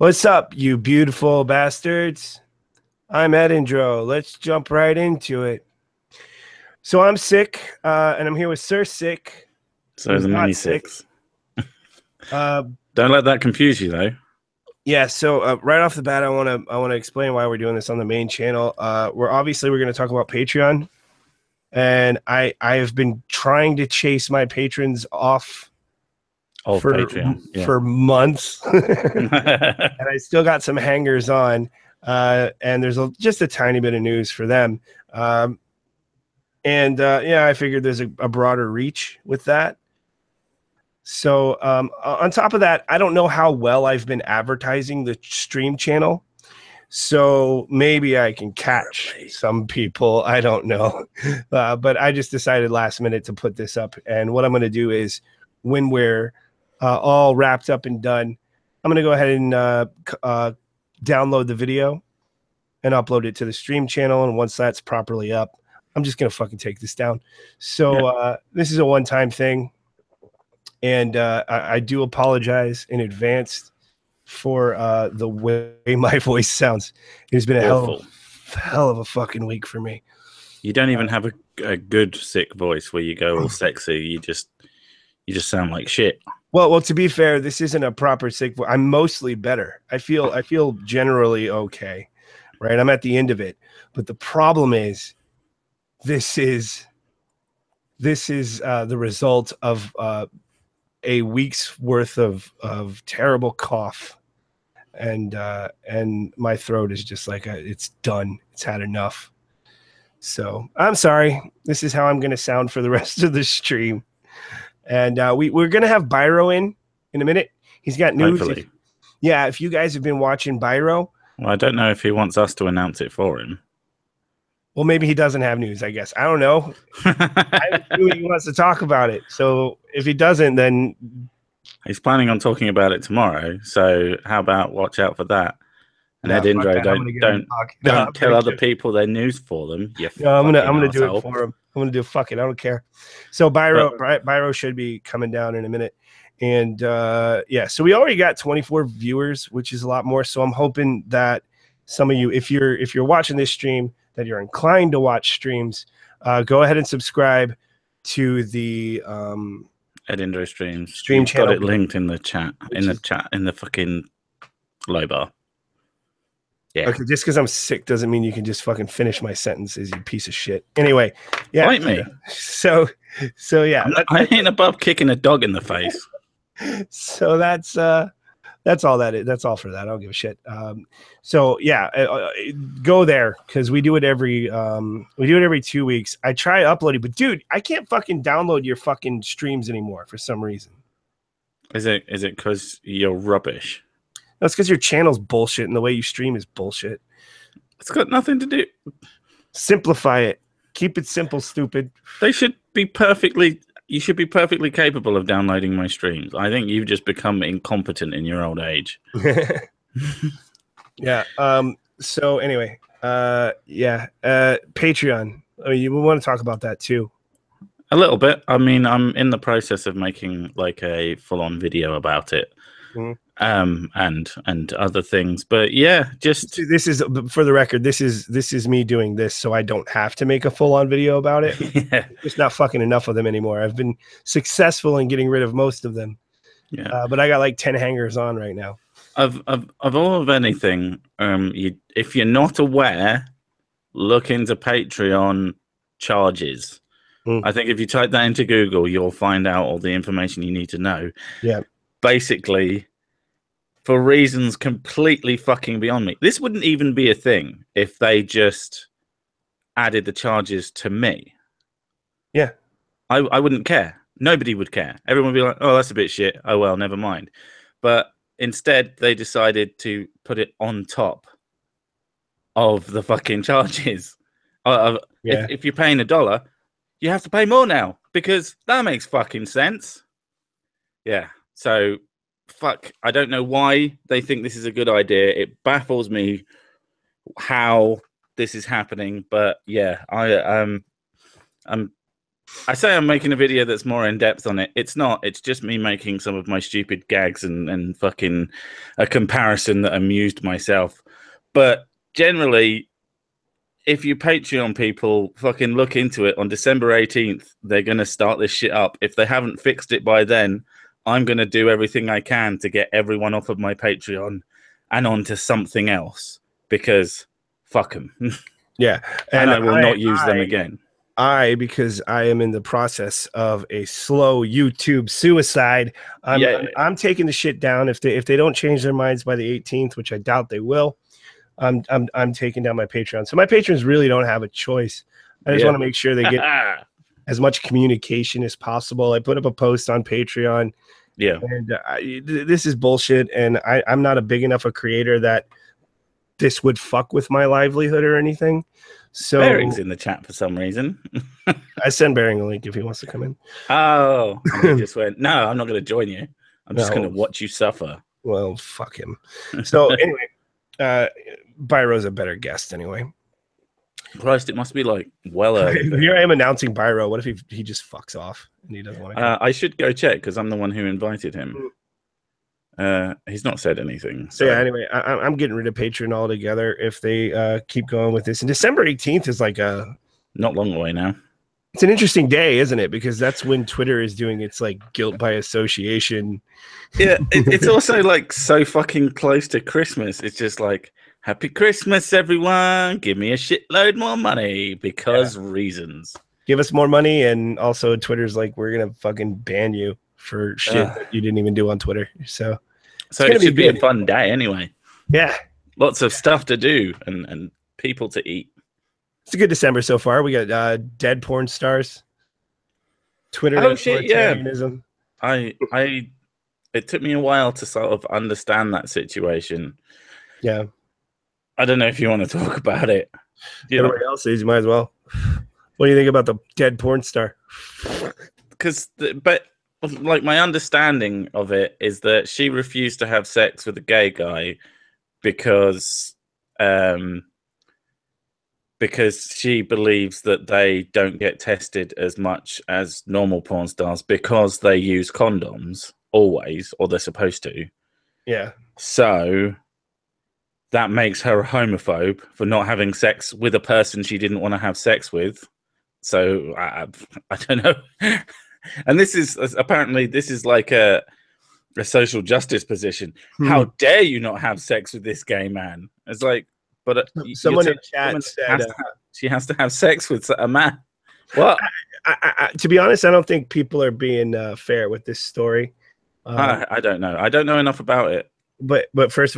What's up, you beautiful bastards? I'm Edindro. Let's jump right into it. So I'm sick, and I'm here with Sir Sick. So the mini six. Uh, Don't let that confuse you, though. yeah. So right off the bat, I want to explain why we're doing this on the main channel. We're going to talk about Patreon, and I have been trying to chase my patrons off for Patreon, for months, and I still got some hangers on. And there's just a tiny bit of news for them. I figured there's a broader reach with that. So on top of that, I don't know how well I've been advertising the stream channel. So maybe I can catch some people. I don't know. But I just decided last minute to put this up. And what I'm going to do is when we're all wrapped up and done, I'm going to go ahead and download the video and upload it to the stream channel. And once that's properly up, I'm just going to fucking take this down. So this is a one-time thing. And I do apologize in advance for the way my voice sounds. It's been a hell of a fucking week for me. You don't even have a good sick voice where you go all sexy. You just sound like shit. Well, to be fair, this isn't a proper sick voice. I'm mostly better. I feel generally okay. Right, I'm at the end of it, but the problem is, this is the result of a week's worth of terrible cough, and my throat is just like it's done. It's had enough. So I'm sorry. This is how I'm going to sound for the rest of the stream, and we're going to have Byro in a minute. He's got news. If you guys have been watching Byro. Well, I don't know if he wants us to announce it for him. Well, maybe he doesn't have news, I guess. I don't know. I assume he wants to talk about it. So if he doesn't, then... He's planning on talking about it tomorrow. So how about watch out for that? And Edindro, don't tell other people their news for them. I'm gonna do it for him. I'm gonna do fuck it. I don't care. So Byro should be coming down in a minute. And so we already got 24 viewers, which is a lot more. So I'm hoping that some of you, if you're watching this stream, that you're inclined to watch streams, go ahead and subscribe to the Edindro Streams stream channel. Got it linked in the chat, in the fucking low bar. Yeah. Okay, just because I'm sick doesn't mean you can just fucking finish my sentences, you piece of shit. Anyway, yeah. Bite me. So yeah. I ain't above kicking a dog in the face. So that's all that is. That's all for that. I don't give a shit. Go there because we do it every 2 weeks. I try uploading, but dude, I can't fucking download your fucking streams anymore for some reason. Is it because you're rubbish? That's because your channel's bullshit and the way you stream is bullshit. It's got nothing to do. Simplify it. Keep it simple, stupid. You should be perfectly capable of downloading my streams. I think you've just become incompetent in your old age. Yeah. So anyway, Patreon. I mean, we want to talk about that too. A little bit. I mean, I'm in the process of making like a full-on video about it. Mm-hmm. And other things, but yeah, just this is for the record. This is me doing this, so I don't have to make a full-on video about it. Yeah. There's not fucking enough of them anymore. I've been successful in getting rid of most of them. Yeah, but I got like 10 hangers on right now. Of all of anything, if you're not aware, look into Patreon charges. I think if you type that into Google, you'll find out all the information you need to know. Yeah, basically. For reasons completely fucking beyond me. This wouldn't even be a thing if they just added the charges to me. Yeah. I wouldn't care. Nobody would care. Everyone would be like, oh, that's a bit shit. Oh, well, never mind. But instead, they decided to put it on top of the fucking charges. If you're paying $1, you have to pay more now because that makes fucking sense. Yeah. So... fuck, I don't know why they think this is a good idea. It baffles me how this is happening, but yeah, I'm I say I'm making a video that's more in depth on it. It's not. It's just me making some of my stupid gags and fucking a comparison that amused myself. But generally, if you Patreon people, fucking look into it. On December 18th, they're going to start this shit up. If they haven't fixed it by then, I'm going to do everything I can to get everyone off of my Patreon and onto something else, because fuck them. Yeah. And I will not use them again. Because I am in the process of a slow YouTube suicide. I'm taking the shit down. If they don't change their minds by the 18th, which I doubt they will, I'm taking down my Patreon. So my patrons really don't have a choice. I just want to make sure they get as much communication as possible. I put up a post on Patreon. Yeah. And this is bullshit. And I'm not a big enough a creator that this would fuck with my livelihood or anything. So Bearing's in the chat for some reason. I send Bearing a link if he wants to come in. Oh, and he just went, no, I'm not going to join you. I'm just going to watch you suffer. Well, fuck him. So anyway, Byro's a better guest anyway. Christ, it must be like well early. Here I am announcing Byro. What if he just fucks off and he doesn't want to? I should go check because I'm the one who invited him. He's not said anything. So yeah, anyway, I'm getting rid of Patreon altogether if they keep going with this. And December 18th is like not long away now. It's an interesting day, isn't it? Because that's when Twitter is doing its like guilt by association. Yeah, it's also like so fucking close to Christmas. It's just like, happy Christmas, everyone. Give me a shitload more money because reasons. Give us more money. And also Twitter's like, we're going to fucking ban you for shit that you didn't even do on Twitter. So it should be a fun day anyway. Yeah. Lots of stuff to do and people to eat. It's a good December so far. We got dead porn stars. Twitter authoritarianism. It took me a while to sort of understand that situation. Yeah. I don't know if you want to talk about it. Everybody else is, you might as well. What do you think about the dead porn star? But like my understanding of it is that she refused to have sex with a gay guy because she believes that they don't get tested as much as normal porn stars because they use condoms always, or they're supposed to. Yeah. So that makes her a homophobe for not having sex with a person she didn't want to have sex with. So I don't know. And this is apparently like a social justice position. How dare you not have sex with this gay man? It's like, but someone in chat said she has to have sex with a man. What? To be honest, I don't think people are being fair with this story. I don't know. I don't know enough about it. But first,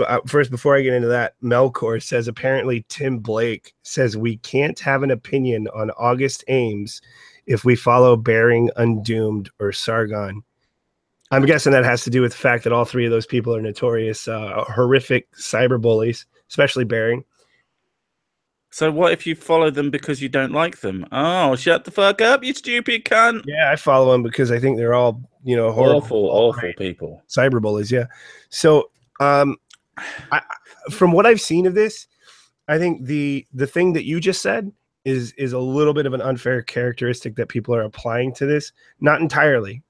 before I get into that, Melkor says apparently Tim Blake says we can't have an opinion on August Ames if we follow Bearing, Undoomed, or Sargon. I'm guessing that has to do with the fact that all three of those people are notorious, horrific cyberbullies, especially Bearing. So what if you follow them because you don't like them? Oh, shut the fuck up, you stupid cunt. Yeah, I follow them because I think they're all, horrible, awful people. Cyberbullies, yeah. So from what I've seen of this, I think the thing that you just said is a little bit of an unfair characteristic that people are applying to this. Not entirely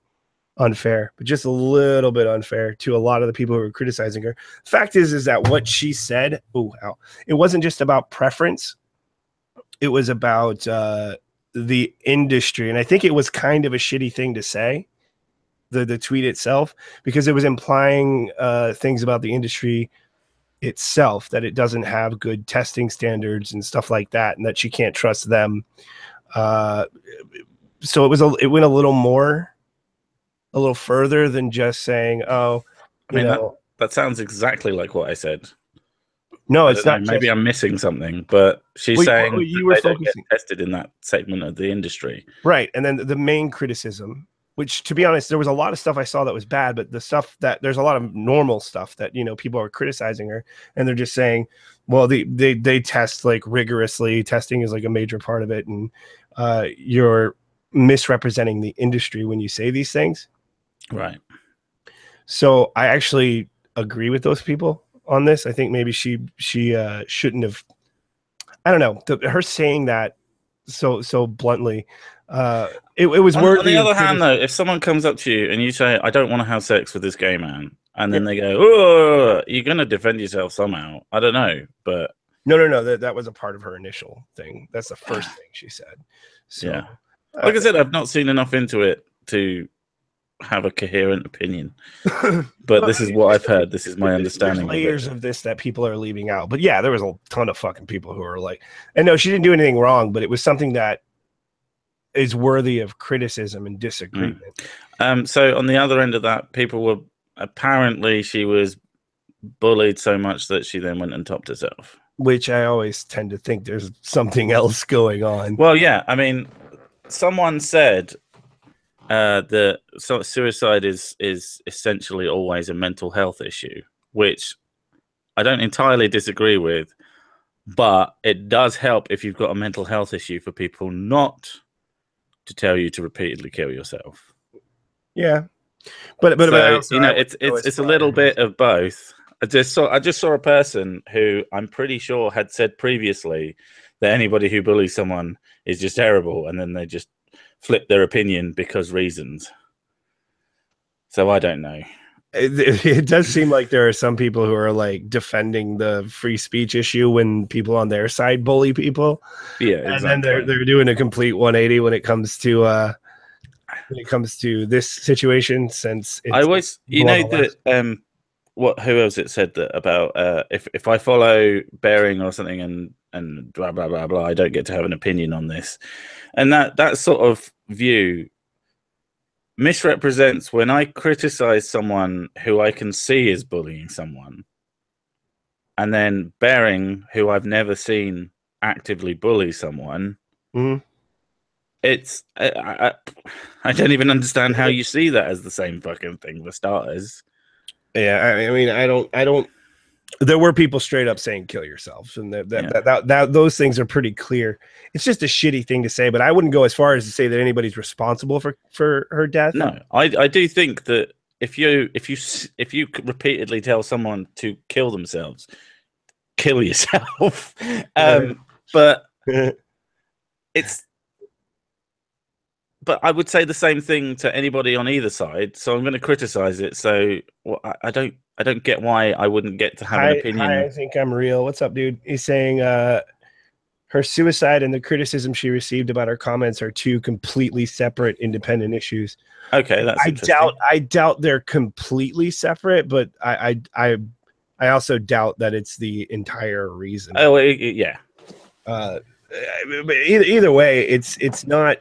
unfair, but just a little bit unfair to a lot of the people who are criticizing her. Fact is that what she said, it wasn't just about preference. It was about the industry. And I think it was kind of a shitty thing to say, the tweet itself, because it was implying things about the industry itself, that it doesn't have good testing standards and stuff like that, and that she can't trust them. So it went a little further than just saying, that sounds exactly like what I said. No, it's not. Maybe I'm missing something, but she's saying you were focusing, don't get tested in that segment of the industry, right? And then the main criticism, which, to be honest, there was a lot of stuff I saw that was bad, but there's a lot of normal stuff that, people are criticizing her, and they're just saying, well, they test like rigorously. Testing is like a major part of it. And you're misrepresenting the industry when you say these things. Right. So I actually agree with those people on this. I think maybe she shouldn't have, I don't know, her saying that so bluntly, it was worthy. On the other hand, though, if someone comes up to you and you say, "I don't want to have sex with this gay man," and then they go, "Oh," you're gonna defend yourself somehow. I don't know, but no. That was a part of her initial thing. That's the first thing she said. So, yeah, like I said, I've not seen enough into it to have a coherent opinion. But this is what I've heard. This is my understanding. There's layers of this that people are leaving out. But yeah, there was a ton of fucking people who are like, and no, she didn't do anything wrong, but it was something that is worthy of criticism and disagreement. So on the other end of that, people were apparently she was bullied so much that she then went and topped herself. Which I always tend to think there's something else going on. Well, yeah, I mean, someone said that suicide is essentially always a mental health issue, which I don't entirely disagree with, but it does help if you've got a mental health issue for people not to tell you to repeatedly kill yourself. Yeah, but so, you know, it's a little bit of both. I just saw a person who I'm pretty sure had said previously that anybody who bullies someone is just terrible, and then they just flip their opinion because reasons. So I don't know. It does seem like there are some people who are like defending the free speech issue when people on their side bully people. Yeah, exactly. And then they're doing a complete 180 when it comes to this situation. Since I always, you know, that who else it said that about if I follow Bearing or something and blah blah blah blah, I don't get to have an opinion on this, and that sort of view misrepresents when I criticize someone who I can see is bullying someone, and then Bearing, who I've never seen actively bully someone. Mm-hmm. It's I don't even understand how you see that as the same fucking thing for starters. Yeah, I mean, I don't. There were people straight up saying "kill yourself," and that those things are pretty clear. It's just a shitty thing to say, but I wouldn't go as far as to say that anybody's responsible for her death. No, I do think that if you repeatedly tell someone to kill themselves, kill yourself. But it's. But I would say the same thing to anybody on either side. So I'm going to criticize it. So I don't get why I wouldn't get to have an opinion. I think I'm real. What's up, dude? He's saying her suicide and the criticism she received about her comments are two completely separate, independent issues. Okay, that's I doubt they're completely separate, but I also doubt that it's the entire reason. Oh, yeah. But either way, it's not.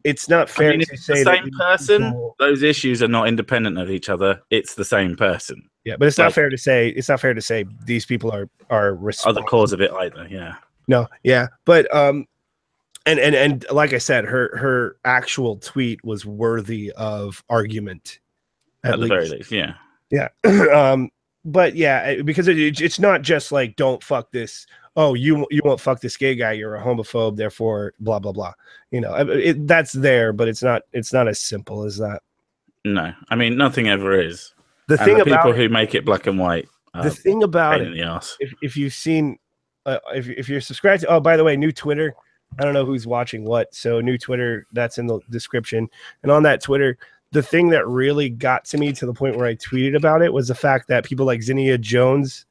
It's not fair to say the same person. Those issues are not independent of each other. It's the same person. Yeah, but it's not fair to say. It's not fair to say these people are the cause of it either. Yeah. No. Yeah, but and like I said, her actual tweet was worthy of argument. At the very least, yeah. Yeah. But yeah, because it's not just like don't fuck this. Oh, you won't fuck this gay guy. You're a homophobe. Therefore, blah blah blah. You know, that's there, but it's not as simple as that. No, I mean nothing ever is. The thing about people who make it black and white. The thing about it, if you've seen, if you're subscribed to, oh, by the way, new Twitter. I don't know who's watching what. So new Twitter, that's in the description. And on that Twitter, the thing that really got to me to the point where I tweeted about it was the fact that people like Zinnia Jones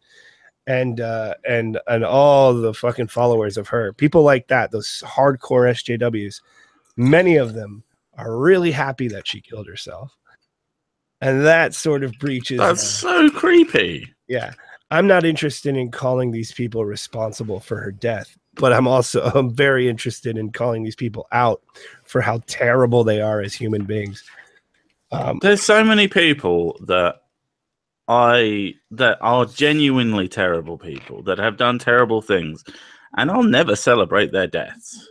and all the fucking followers of her, people like that, those hardcore SJWs, many of them are really happy that she killed herself. And that sort of breaches. That's so creepy. Yeah. I'm not interested in calling these people responsible for her death, but I'm very interested in calling these people out for how terrible they are as human beings. There's so many people that are genuinely terrible people that have done terrible things, and I'll never celebrate their deaths.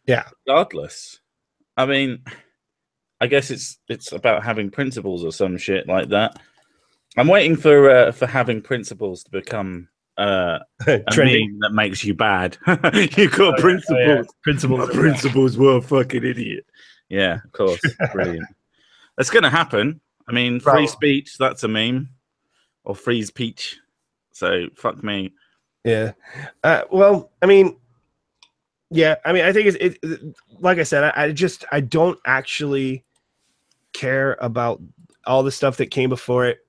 Yeah. Regardless. I mean, I guess it's about having principles or some shit like that. I'm waiting for having principles to become a meme that makes you bad. You got principles. Yeah. Principles were a fucking idiot. Yeah, of course. Brilliant. That's going to happen. I mean, free speech, that's a meme. Or freeze peach. So, fuck me. Yeah. Well, I mean, Yeah, I mean, I think like I said, I don't actually care about all the stuff that came before it.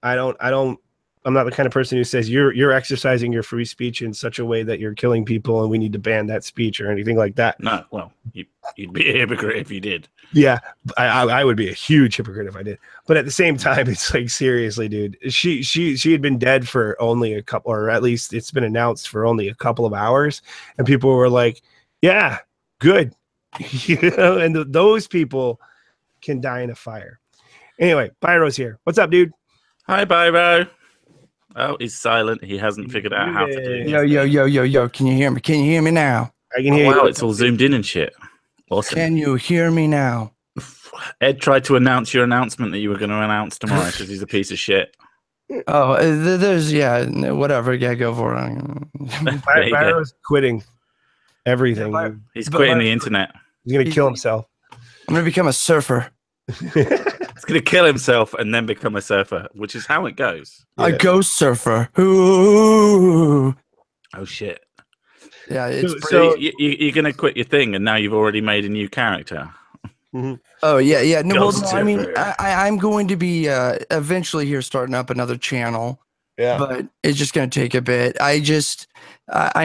I'm not the kind of person who says you're exercising your free speech in such a way that you're killing people and we need to ban that speech or anything like that. No, well, you'd be a hypocrite if you did. Yeah, I would be a huge hypocrite if I did. But at the same time, it's like, seriously, dude, she had been dead for only a couple, or at least it's been announced for only a couple of hours, and people were like, yeah, good. And those people can die in a fire. Anyway, Byro's here. What's up, dude? Hi, Byro. Oh, he's silent. He hasn't figured out how to do it. Yo. Can you hear me? Can you hear me now? I can hear you. Wow, it's all zoomed in and shit. Awesome. Can you hear me now? Ed tried to announce your announcement that you were going to announce tomorrow because he's a piece of shit. Oh, there's, whatever. Yeah, go for it. Byro's quitting everything. Yeah, he's quitting the internet. He's going to kill himself. I'm going to become a surfer. He's going to kill himself and then become a surfer, which is how it goes. Yeah. A ghost surfer. Ooh. Oh, shit. Yeah, it's so you're going to quit your thing, and now you've already made a new character. Mm-hmm. Oh, yeah. No, Ghost I mean, I'm going to be eventually here starting up another channel. Yeah. But it's just going to take a bit. I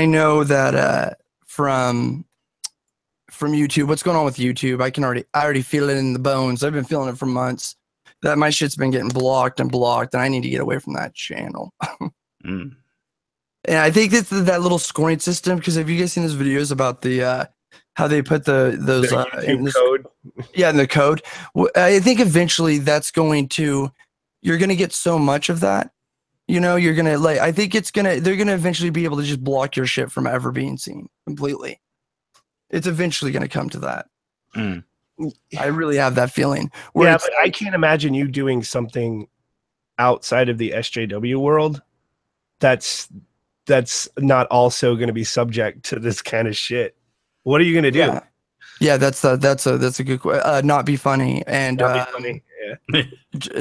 know that from YouTube, what's going on with YouTube? I already feel it in the bones. I've been feeling it for months. That my shit's been getting blocked, and I need to get away from that channel. And I think it's that little scoring system, because have you guys seen those videos about the how they put those in the code? Yeah, in the code. I think eventually you're gonna get so much of that. You know, you're gonna I think they're gonna eventually be able to just block your shit from ever being seen completely. It's eventually gonna come to that. I really have that feeling. Yeah, but I can't imagine you doing something outside of the SJW world that's not also going to be subject to this kind of shit. What are you going to do? Yeah, that's a good question. Not be funny, and not be funny. Yeah.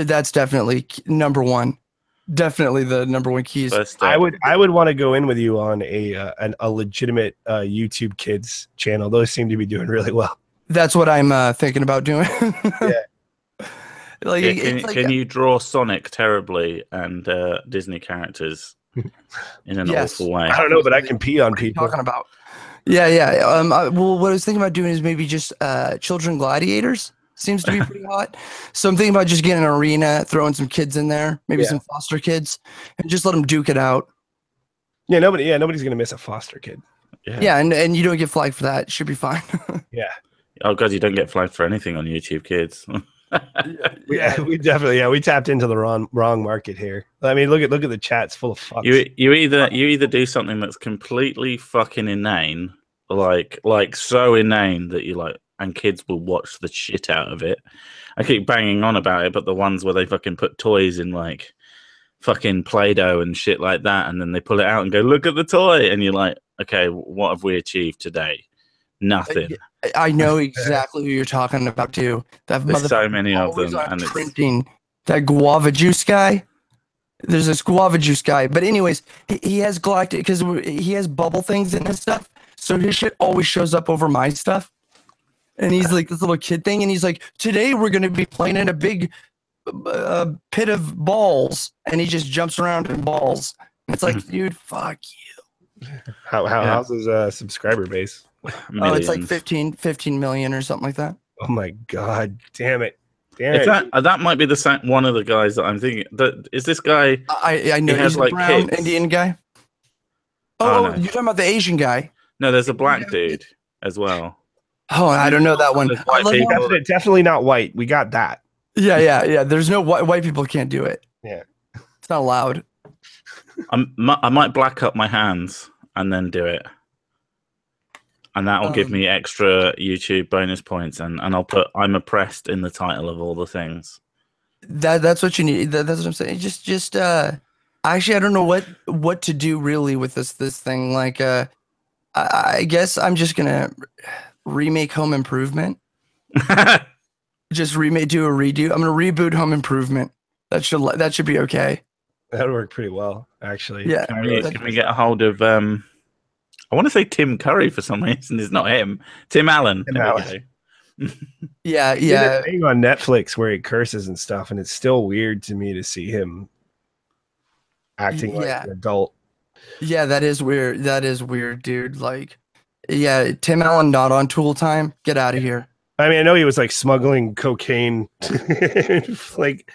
That's definitely number one. Definitely the number one keys. I would want to go in with you on a legitimate YouTube Kids channel. Those seem to be doing really well. That's what I'm thinking about doing. Yeah. Can you draw Sonic terribly and Disney characters in an awful way? I don't know, but I can pee on people. Talking about. Yeah. Well, what I was thinking about doing is maybe just children gladiators. Seems to be pretty hot. So I'm thinking about just getting an arena, throwing some kids in there, maybe some foster kids, and just let them duke it out. Yeah, nobody's gonna miss a foster kid. Yeah, and you don't get flagged for that. It should be fine. Yeah. Oh god, you don't get flagged for anything on YouTube Kids. We definitely we tapped into the wrong market here. I mean, look at the chat's full of fucks. You either do something that's completely fucking inane, like so inane that you like, and kids will watch the shit out of it. I keep banging on about it, but the ones where they fucking put toys in like fucking Play-Doh and shit like that, and then they pull it out and go, look at the toy, and you're like, okay, what have we achieved today? Nothing. I know exactly who you're talking about too. There's so many of them, and printing that guava juice guy. There's this guava juice guy, but anyways, he has galactic because he has bubble things in his stuff, so his shit always shows up over my stuff. And he's like this little kid thing, and he's like, today we're going to be playing in a big pit of balls, and he just jumps around in balls. And it's like, dude, fuck you. How's his subscriber base? It's like 15 million or something like that. Oh my god, damn it. That might be one of the guys that I'm thinking. Is this guy? I know he's like brown kids. Indian guy. Oh, no. You're talking about the Asian guy? No, there's a black dude as well. Oh, I don't know that one. Definitely not white. We got that. Yeah. There's no white people can't do it. Yeah, it's not allowed. I might black up my hands and then do it, and that will give me extra YouTube bonus points, and I'll put "I'm oppressed" in the title of all the things. That's what you need. That's what I'm saying. Just actually, I don't know what to do really with this thing. Like, I guess I'm just gonna remake Home Improvement. Just do a redo. I'm gonna reboot Home Improvement. That should be okay. That would work pretty well, actually. Yeah. Can we get a hold of I want to say Tim Curry for some reason. It's not him. Tim Allen. Tim There we Allen. go. Yeah, He did yeah, a thing on Netflix where he curses and stuff, and it's still weird to me to see him acting like yeah, an adult. yeah. That is weird. That is weird, dude. Like, yeah, Tim Allen not on Tool Time. Get out of here. I mean, I know he was like smuggling cocaine. Like,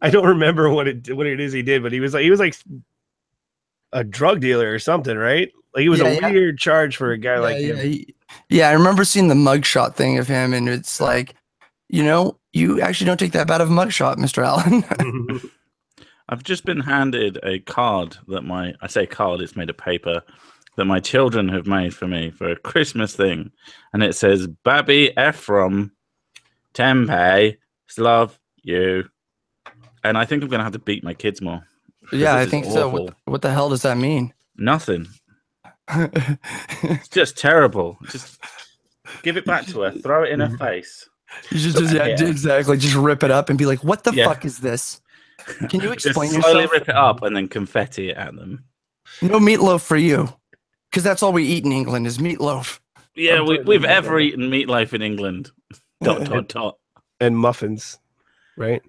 I don't remember what it is he did, but he was like a drug dealer or something, right? Like, he was Yeah, a yeah. weird charge for a guy Yeah, like yeah, him. yeah. I remember seeing the mugshot thing of him, and it's like, you actually don't take that bad of a mugshot, Mr. Allen. I've just been handed a card that I say card, it's made of paper, that my children have made for me for a Christmas thing. And it says, Baby Ephraim, Tempeh, love you. And I think I'm going to have to beat my kids more. Yeah, I This is think so. awful. What the hell does that mean? Nothing. It's just terrible. Just give it back to her. Throw it in her face. You should just exactly just rip it up and be like, "What the Yeah. fuck is this? Can you explain Just slowly yourself?" rip it up and then confetti it at them. No meatloaf for you, because that's all we eat in England is meatloaf. Yeah, we've ever eaten meatloaf in England. ... And muffins, right?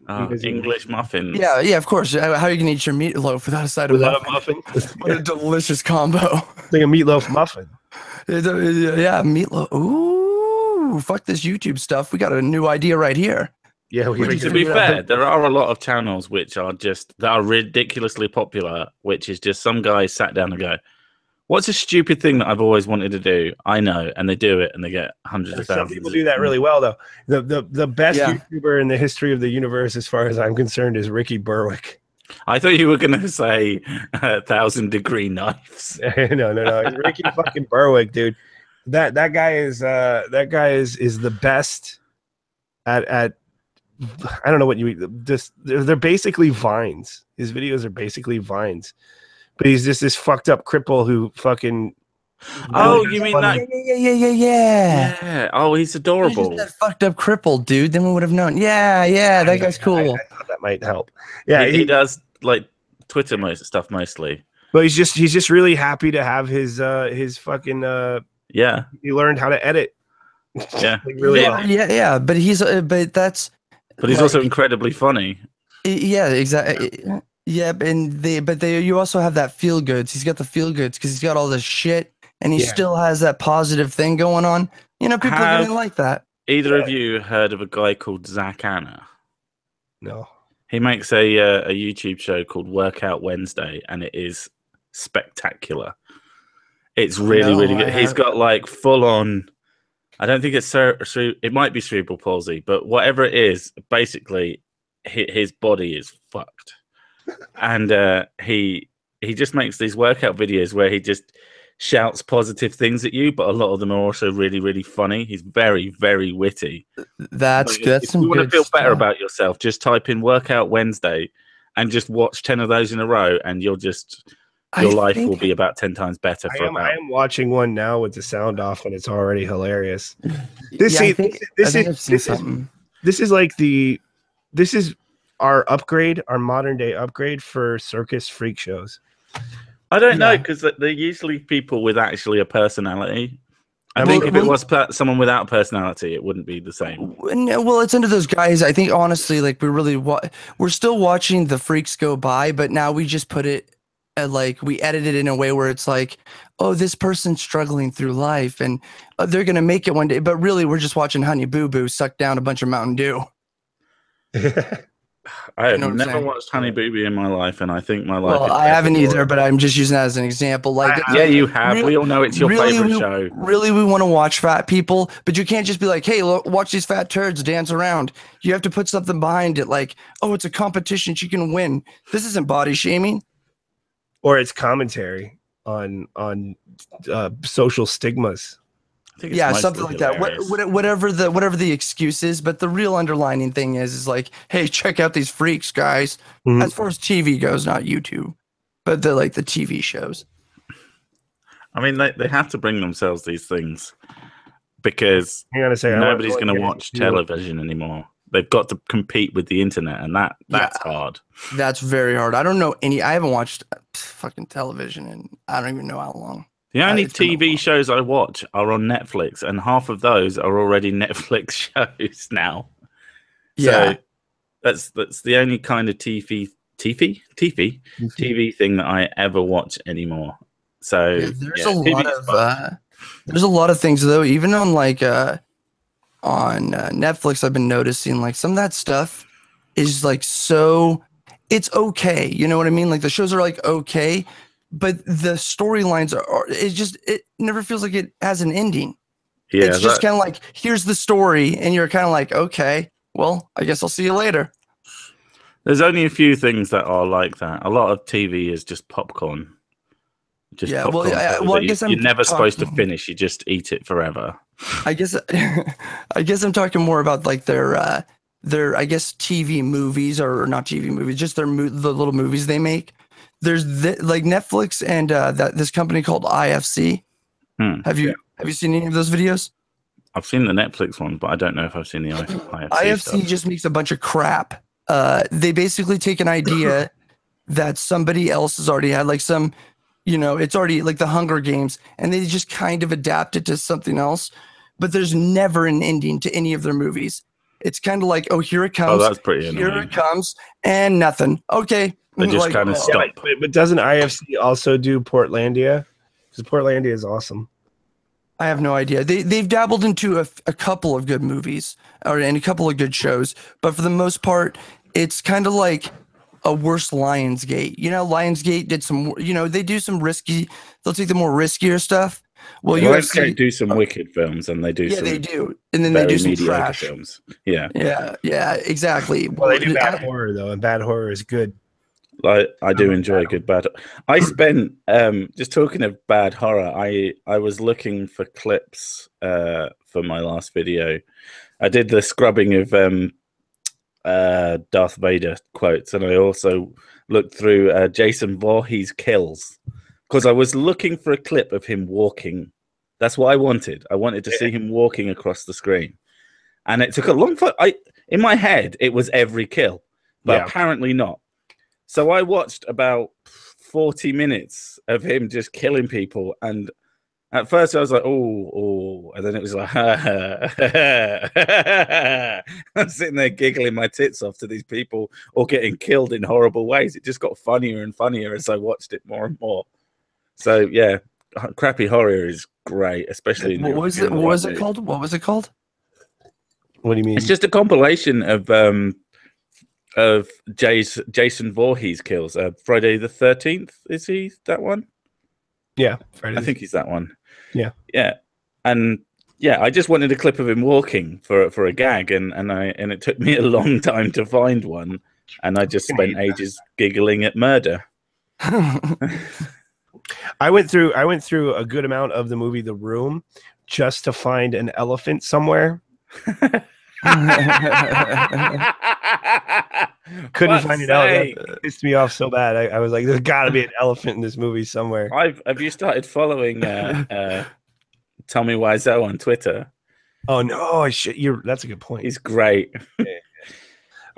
English muffins. Yeah, yeah, of course. How are you gonna eat your meatloaf without a side of Without muffin? a muffin. What a delicious combo. It's like a meatloaf muffin. Yeah, meatloaf. Ooh, fuck this YouTube stuff. We got a new idea right here. Yeah, To be fair, there are a lot of channels which are that are ridiculously popular, which is just some guy sat down and go, what's a stupid thing that I've always wanted to do? I know, and they do it, and they get hundreds of some thousands. people do that really well, though. The best Yeah. YouTuber in the history of the universe, as far as I'm concerned, is Ricky Berwick. I thought you were going to say 1,000-degree knives. No. It's Ricky fucking Berwick, dude. That guy is the best at I don't know what you just they're basically vines. His videos are basically vines, but he's just this fucked up cripple who fucking. Oh, you mean that? Yeah. Yeah. Oh, he's He's adorable. just that fucked up cripple, dude. Then we would have known. Yeah, that guy's cool. I thought that might help. Yeah, He does like Twitter stuff mostly. But he's just really happy to have his fucking Yeah. he learned how to edit. Yeah. Like, really well. Yeah, but he's But he's also incredibly funny. Yeah, exactly. Yeah, you also have that feel goods. He's got the feel goods because he's got all this shit, and he still has that positive thing going on. People are gonna like that. Either of you heard of a guy called Zach Anna? No. He makes a YouTube show called Workout Wednesday, and it is spectacular. It's really good. He's got like full on. I don't think it's it might be cerebral palsy, but whatever it is, basically his body is fucked, and he just makes these workout videos where he just shouts positive things at you, but a lot of them are also really funny. He's very witty. That's good. If you want to feel better about yourself, just type in Workout Wednesday and just watch 10 of those in a row, and your life will be about 10 times better. I am watching one now with the sound off, and it's already hilarious. This is our upgrade, our modern day upgrade for circus freak shows. I don't know, because they're usually people with actually a personality. I think if it was someone without a personality, it wouldn't be the same. Well, it's into those guys. I think honestly, like we're still watching the freaks go by, but now we just put it like we edit it in a way where it's like, oh, this person's struggling through life and they're gonna make it one day. But really, we're just watching Honey Boo Boo suck down a bunch of Mountain Dew. I have never watched Honey Boo Boo in my life, and I think my life. Well, I haven't either, but I'm just using that as an example. Like, yeah, you have. We all know it's your favorite show. Really, we want to watch fat people, but you can't just be like, "Hey, look, watch these fat turds dance around." You have to put something behind it, like, "Oh, it's a competition; she can win." This isn't body shaming, or it's commentary on social stigmas. Yeah, something like that. Whatever the excuse is, but the real underlining thing is like, hey, check out these freaks, guys. Mm-hmm. As far as TV goes, not YouTube, but the TV shows. I mean, they have to bring themselves these things because nobody's going to watch television anymore. They've got to compete with the internet, and that's hard. That's very hard. I don't know I haven't watched fucking television in I don't even know how long. The only It's been a TV while. shows I watch are on Netflix, and half of those are already Netflix shows now. Yeah. So that's the only kind of TV thing that I ever watch anymore. So Yeah, yeah, TV's fun. there's a lot of things though, even on like on Netflix I've been noticing like some of that stuff is like so it's okay. You know what I mean? Like the shows are like okay, but the storylines are it never feels like it has an ending. Yeah, It's just kind of like here's the story and you're kind of like okay, well, I guess I'll see you later. there's only a few things that are like that. A lot of TV is just popcorn. Just Yeah, popcorn well, food well, I that guess you're I'm never supposed to talking- finish. You just eat it forever. I guess I guess I'm talking more about like their I guess TV movies or not TV movies, just the little movies they make. There's like Netflix and this company called IFC. Have you seen any of those videos? I've seen the Netflix one, but I don't know if I've seen the IFC IFC stuff. just makes a bunch of crap. They basically take an idea that somebody else has already had, like some, you know, it's already like the Hunger Games, and they just kind of adapt it to something else. But there's never an ending to any of their movies. It's kind of like, oh, here it comes. Oh, that's pretty Here annoying. it comes, and nothing. Okay. They just Like, kind of oh. stop. But doesn't IFC also do Portlandia? Because Portlandia is awesome. I have no idea. They've dabbled into a couple of good movies and a couple of good shows, but for the most part, it's kind of like a worse Lionsgate. You know, Lionsgate did some. You know, they do some risky. They'll take the more riskier stuff. Well, Lionsgate do some wicked films, and they do yeah, some they do, and then they do some mediocre trash films. Yeah, yeah, exactly. Well, they do bad horror though, and bad horror is good. I do enjoy a good bad. I spent just talking of bad horror. I was looking for clips for my last video. I did the scrubbing of Darth Vader quotes, and I also looked through Jason Voorhees kills because I was looking for a clip of him walking. That's what I wanted. I wanted to see him walking across the screen, and it took a long time. In my head, it was every kill, but apparently not. So I watched about 40 minutes of him just killing people, and at first I was like, oh, and then it was like, I'm sitting there giggling my tits off to these people all getting killed in horrible ways. It just got funnier and funnier as I watched it more and more. So yeah, crappy horror is great, especially. What was it? What was it called? What was it called? What do you mean? It's just a compilation of Jason Voorhees kills. Friday the 13th, is he that one? Yeah, Friday. I think he's that one. Yeah, and yeah, I just wanted a clip of him walking for a gag, and it took me a long time to find one, and I just spent ages giggling at murder. I went through a good amount of the movie The Room just to find an elephant somewhere. Couldn't find it out. That pissed me off so bad. I was like, there's got to be an elephant in this movie somewhere. Have you started following Tommy Wiseau on Twitter? Oh no, that's a good point. He's great.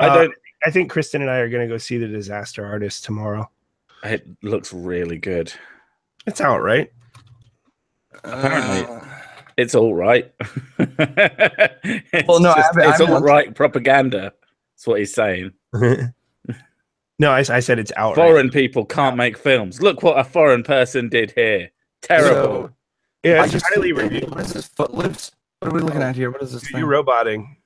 I think Kristen and I are going to go see The Disaster Artist tomorrow. It looks really good. It's out, right? Apparently. It's all right. It's all right propaganda. That's what he's saying. No, I said it's out. Foreign people can't make films. Look what a foreign person did here. Terrible. So, yeah, it's highly reviewed. What is this? Footloose? What are we looking at here? What is this thing? You're roboting.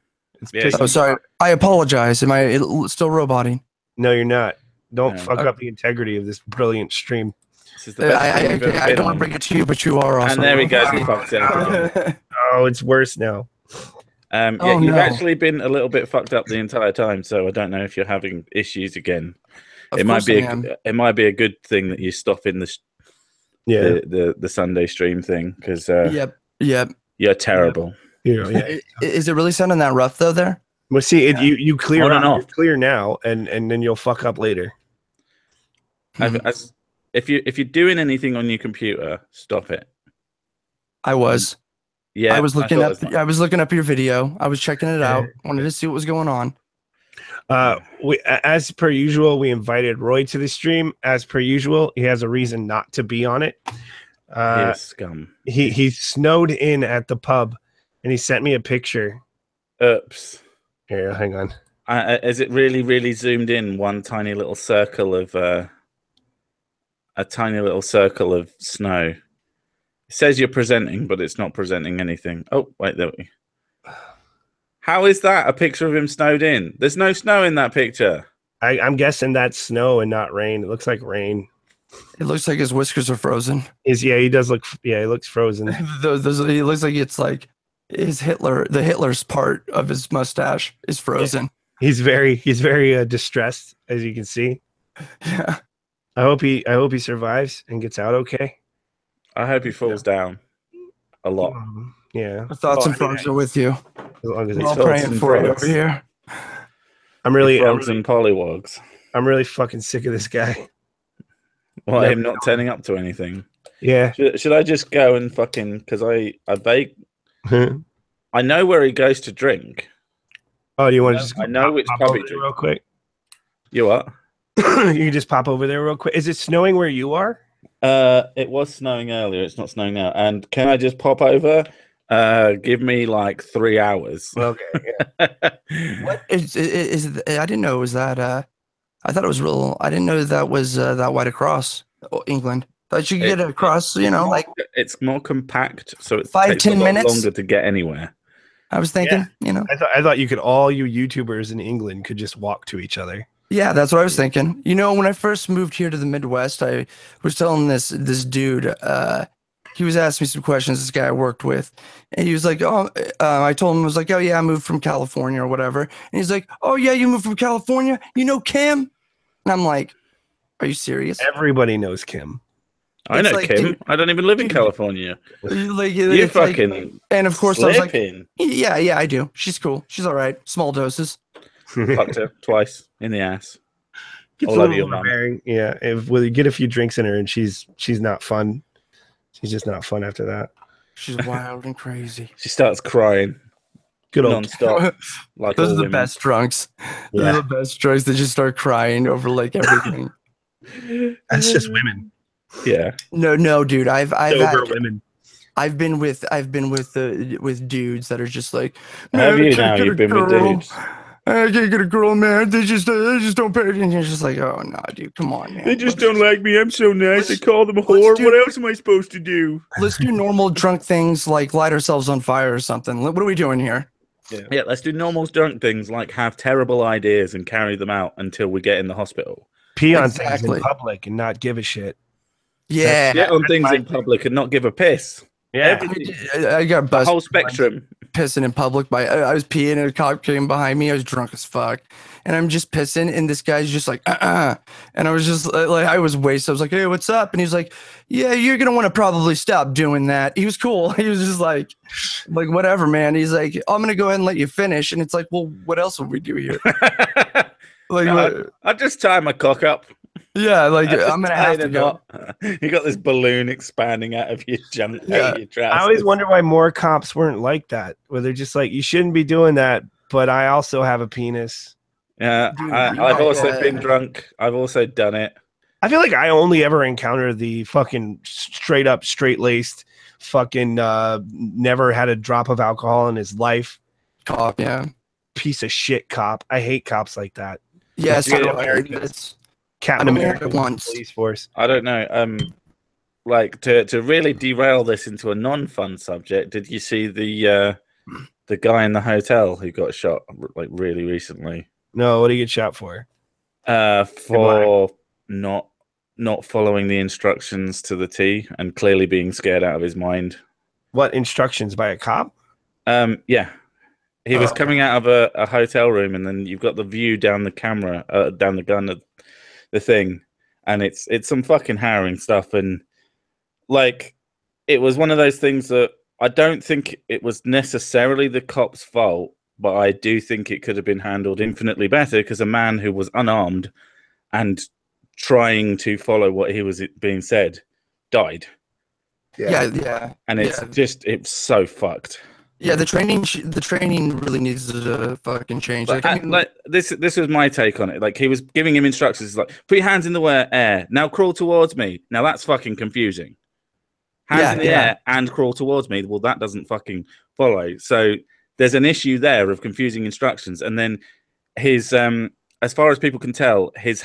Oh, sorry. I apologize. Am I still roboting? No, you're not. Don't fuck up the integrity of this brilliant stream. This is the best I don't want to bring it to you, but you are awesome. And there he goes. He fucked it up again. Oh, it's worse now. You've actually been a little bit fucked up the entire time, so I don't know if you're having issues again. It might be a good thing that you stop in the Sunday stream thing because yep, you're terrible. Yeah. Is it really sounding that rough though? There. Well, see, you clear On and out, off. clear now, and then you'll fuck up later. If you're doing anything on your computer, stop it. I was. Yeah, I was looking up your video. I was checking it out. Wanted to see what was going on. As per usual, we invited Roy to the stream. As per usual, he has a reason not to be on it. He is scum. He snowed in at the pub, and he sent me a picture. Oops. Here, hang on. Is it really, really zoomed in? One tiny little circle of a tiny little circle of snow. It says you're presenting, but it's not presenting anything. Oh, wait, there we go. How is that a picture of him snowed in? There's no snow in that picture. I'm guessing that's snow and not rain. It looks like rain. It looks like his whiskers are frozen. He does look. Yeah, he looks frozen. He looks like it's like the Hitler's part of his mustache is frozen. Yeah. He's very distressed, as you can see. Yeah. I hope he survives and gets out okay. I hope he falls down a lot. Yeah. Our thoughts and prayers are with you. As long as We're all praying for you over here. I'm really and pollywogs. I'm really fucking sick of this guy. Well, him not turning up to anything. Yeah. Should I just go and fucking, because I know where he goes to drink. Oh, do you want to just? I know which pub he drinks real quick. You what? You can just pop over there real quick. Is it snowing where you are? It was snowing earlier. It's not snowing now. And can I just pop over? Give me like 3 hours. Okay. Yeah. What is I didn't know it was that. I thought it was real. I didn't know that was that wide across England. Thought you could get across. Like it's more compact, so it 5-10 takes a lot minutes longer to get anywhere. I was thinking, I thought all you YouTubers in England could just walk to each other. Yeah, that's what I was thinking. When I first moved here to the Midwest, I was telling this dude, he was asking me some questions, this guy I worked with, and he was like, I told him, I was like, oh yeah, I moved from California or whatever. And he's like, oh yeah, you moved from California? You know Kim? And I'm like, are you serious? Everybody knows Kim. I know Kim. Dude, I don't even live in California. You fucking and of course slipping. I was like, yeah, I do. She's cool. She's all right. Small doses. Fucked her twice in the ass. All over your mom. Yeah, you get a few drinks in her, and she's not fun. She's just not fun after that. She's wild and crazy. She starts crying. Good old non-stop. Like those are the best drunks. Yeah. Those are the best drunks that just start crying over like everything. That's just women. Yeah. No, dude. I've women. I've been with dudes that are just like. Have you now? You've been with dudes. I can't get a girl, man. They just don't pay attention. You're just like, oh no, dude, come on, man. They just don't like me. I'm so nice. I call them a whore. What else am I supposed to do? Let's do normal drunk things like light ourselves on fire or something. What are we doing here? Yeah, let's do normal drunk things like have terrible ideas and carry them out until we get in the hospital. Pee on things in public and not give a shit. Yeah. Get on things in public and not give a piss. Yeah. I got busted. The whole spectrum. Pissing in public. I was peeing and a cop came behind me. I was drunk as fuck. And I'm just pissing. And this guy's just like, And I was just like, I was wasted. I was like, hey, what's up? And he's like, yeah, you're going to want to probably stop doing that. He was cool. He was just like, whatever, man. He's like, I'm going to go ahead and let you finish. And it's like, well, what else would we do here? I'll just tie my cock up. Yeah, I'm gonna have to go. You got this balloon expanding out of your junk. Yeah. I always wonder why more cops weren't like that. Where they're just like, you shouldn't be doing that, but I also have a penis. Yeah, I've also been drunk. I've also done it. I feel like I only ever encounter the fucking straight up, straight laced, fucking never had a drop of alcohol in his life. Cop, yeah. Piece of shit cop. I hate cops like that. Yes, Captain America police force. I don't know. Like to really derail this into a non-fun subject. Did you see the guy in the hotel who got shot like really recently? No, what did he get shot for? For not following the instructions to the T and clearly being scared out of his mind. What instructions by a cop? Yeah. He was coming out of a hotel room, and then you've got the view down the camera, down the gun of the thing, and it's some fucking harrowing stuff. And like, it was one of those things that I don't think it was necessarily the cop's fault, but I do think it could have been handled infinitely better because a man who was unarmed and trying to follow what he was being said died. Yeah. And it's so fucked. Yeah, the training really needs to fucking change. This was my take on it. Like, he was giving him instructions like, put your hands in the air. Now crawl towards me. Now that's fucking confusing. hands in the air and crawl towards me. Well, that doesn't fucking follow. So there's an issue there of confusing instructions. And then his, as far as people can tell, his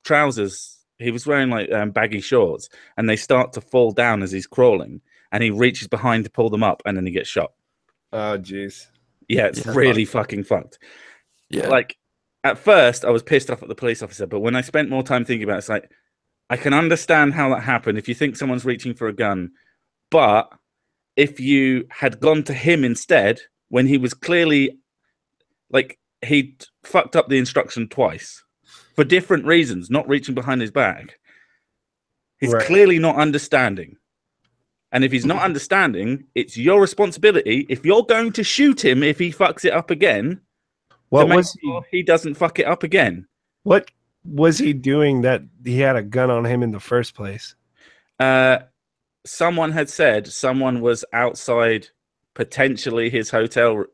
trousers, he was wearing like baggy shorts, and they start to fall down as he's crawling, and he reaches behind to pull them up, and then he gets shot. Oh, jeez. Yeah, it's really fucking fucked. Yeah. Like, at first, I was pissed off at the police officer, but when I spent more time thinking about it, it's like, I can understand how that happened if you think someone's reaching for a gun. But if you had gone to him instead, when he was clearly, like, he'd fucked up the instruction twice for different reasons, not reaching behind his back. He's clearly not understanding. And if he's not understanding, it's your responsibility. If you're going to shoot him if he fucks it up again, to make sure he doesn't fuck it up again. What was he doing that he had a gun on him in the first place? Someone had said someone was outside, potentially his hotel,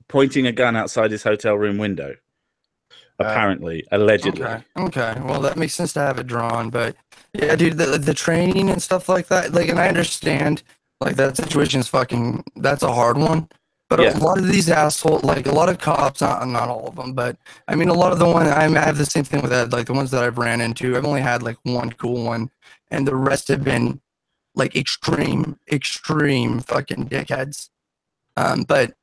pointing a gun outside his hotel room window. Apparently, allegedly. Okay. Well, that makes sense to have it drawn, but yeah, dude, the training and stuff like that, like, and I understand, like, that situation is that's a hard one. But a lot of these assholes, like a lot of cops, not all of them, but I mean, a lot of the ones, I have the same thing with that, like the ones that I've ran into. I've only had like one cool one, and the rest have been like extreme fucking dickheads. But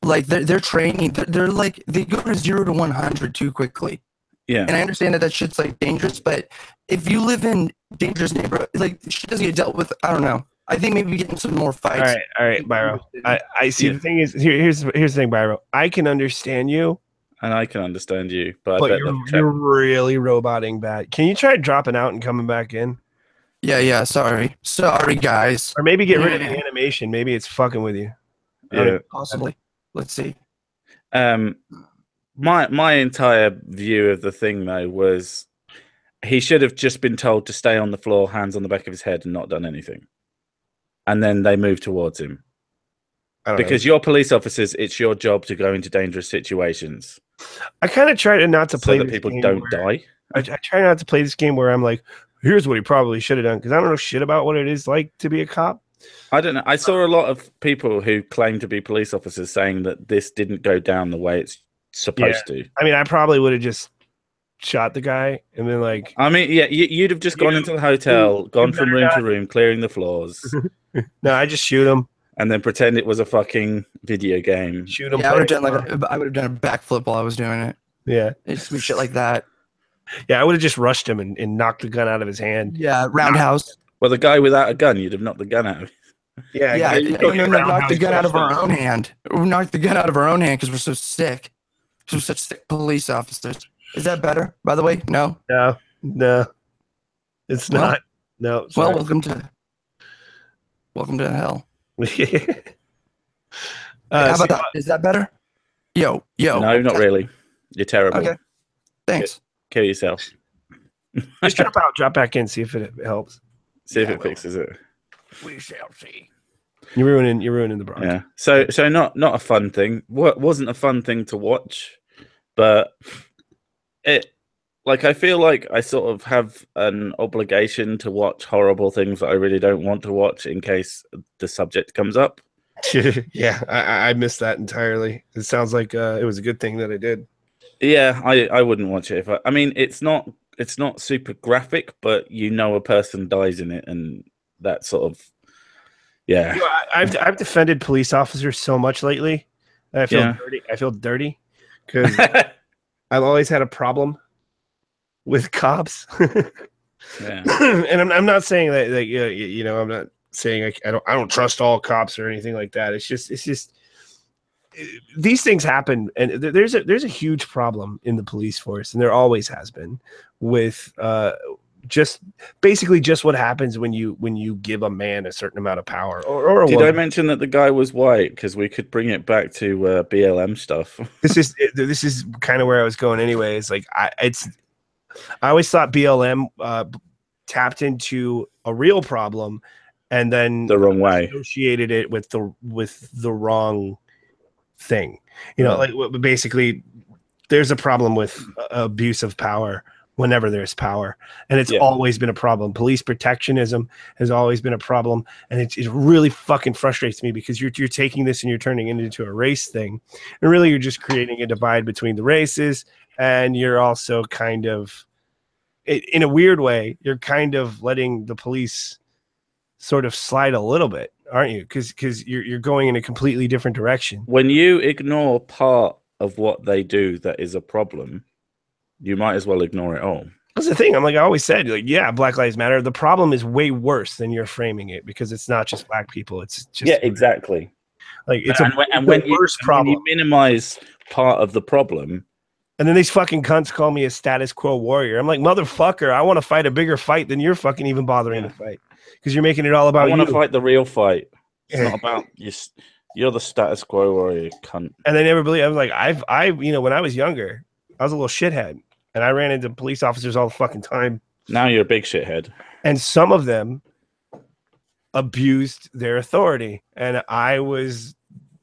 like their training, they're like, they go to 0 to 100 too quickly. Yeah. And I understand that shit's like dangerous, but if you live in dangerous neighborhood, like shit doesn't get dealt with. I don't know. I think maybe getting some more fights. All right, Byro. I see. The thing is, here's the thing, Byro. I can understand you, and I can understand you, but you're really roboting bad. Can you try dropping out and coming back in? Yeah. Sorry, guys. Or maybe get rid of the animation. Maybe it's fucking with you. Yeah, possibly. Let's see. My entire view of the thing though was he should have just been told to stay on the floor, hands on the back of his head, and not done anything. And then they move towards him. Because you're police officers, it's your job to go into dangerous situations. I kind of try to not to play so that people don't die. I try not to play this game where I'm like, here's what he probably should have done, because I don't know shit about what it is like to be a cop. I don't know. I saw a lot of people who claim to be police officers saying that this didn't go down the way it's supposed to. I mean, I probably would have just shot the guy and been like, I mean, yeah, you'd have just gone into the hotel, gone from room to room, clearing the floors. No, I just shoot him and then pretend it was a fucking video game. Shoot him. Yeah, I would have done a backflip while I was doing it. Yeah, it's shit like that. Yeah, I would have just rushed him and knocked the gun out of his hand. Yeah, roundhouse. Well, the guy without a gun, you'd have knocked the gun out of. Yeah. Knocked the gun out of our own hand. We knocked the gun out of our own hand because we're so sick. Because we're such sick police officers. Is that better? By the way, no. It's not. No. Well, welcome to hell. How about that? Is that better? Yo. No, not really. You're terrible. Okay. Thanks. Kill yourself. Just drop out, drop back in, see if it helps. See if it fixes it. We shall see. You're ruining the broadcast. Yeah. So not a fun thing. What wasn't a fun thing to watch, but I feel like I sort of have an obligation to watch horrible things that I really don't want to watch in case the subject comes up. Yeah, I missed that entirely. It sounds like it was a good thing that I did. Yeah, I wouldn't watch it I mean, it's not super graphic, but a person dies in it, and that sort of I've defended police officers so much lately that I feel dirty. I feel dirty because I've always had a problem with cops. And I'm not saying that I'm not saying I don't trust all cops or anything like that. It's just these things happen, and there's a huge problem in the police force, and there always has been, with just what happens when you give a man a certain amount of power. Or did I mention that the guy was white? Because we could bring it back to BLM stuff. This is kind of where I was going, anyways. Like I always thought BLM tapped into a real problem, and then the wrong way associated it with the wrong thing. Like basically, there's a problem with abuse of power whenever there's power. And it's always been a problem. Police protectionism has always been a problem. And it really fucking frustrates me because you're taking this and you're turning it into a race thing. And really you're just creating a divide between the races. And you're also kind of, in a weird way, you're kind of letting the police sort of slide a little bit, aren't you? Because you're going in a completely different direction. When you ignore part of what they do that is a problem, you might as well ignore it all. That's the thing. I always said, like, yeah, Black Lives Matter. The problem is way worse than you're framing it because it's not just black people. It's just exactly. Like it's when you minimize part of the problem, and then these fucking cunts call me a status quo warrior. I'm like, motherfucker, I want to fight a bigger fight than you're fucking even bothering to fight because you're making it all about. I want to fight the real fight. It's not about you. You're the status quo warrior, cunt. And they never believe. I was like, when I was younger, I was a little shithead. And I ran into police officers all the fucking time. Now you're a big shithead. And some of them abused their authority. And I was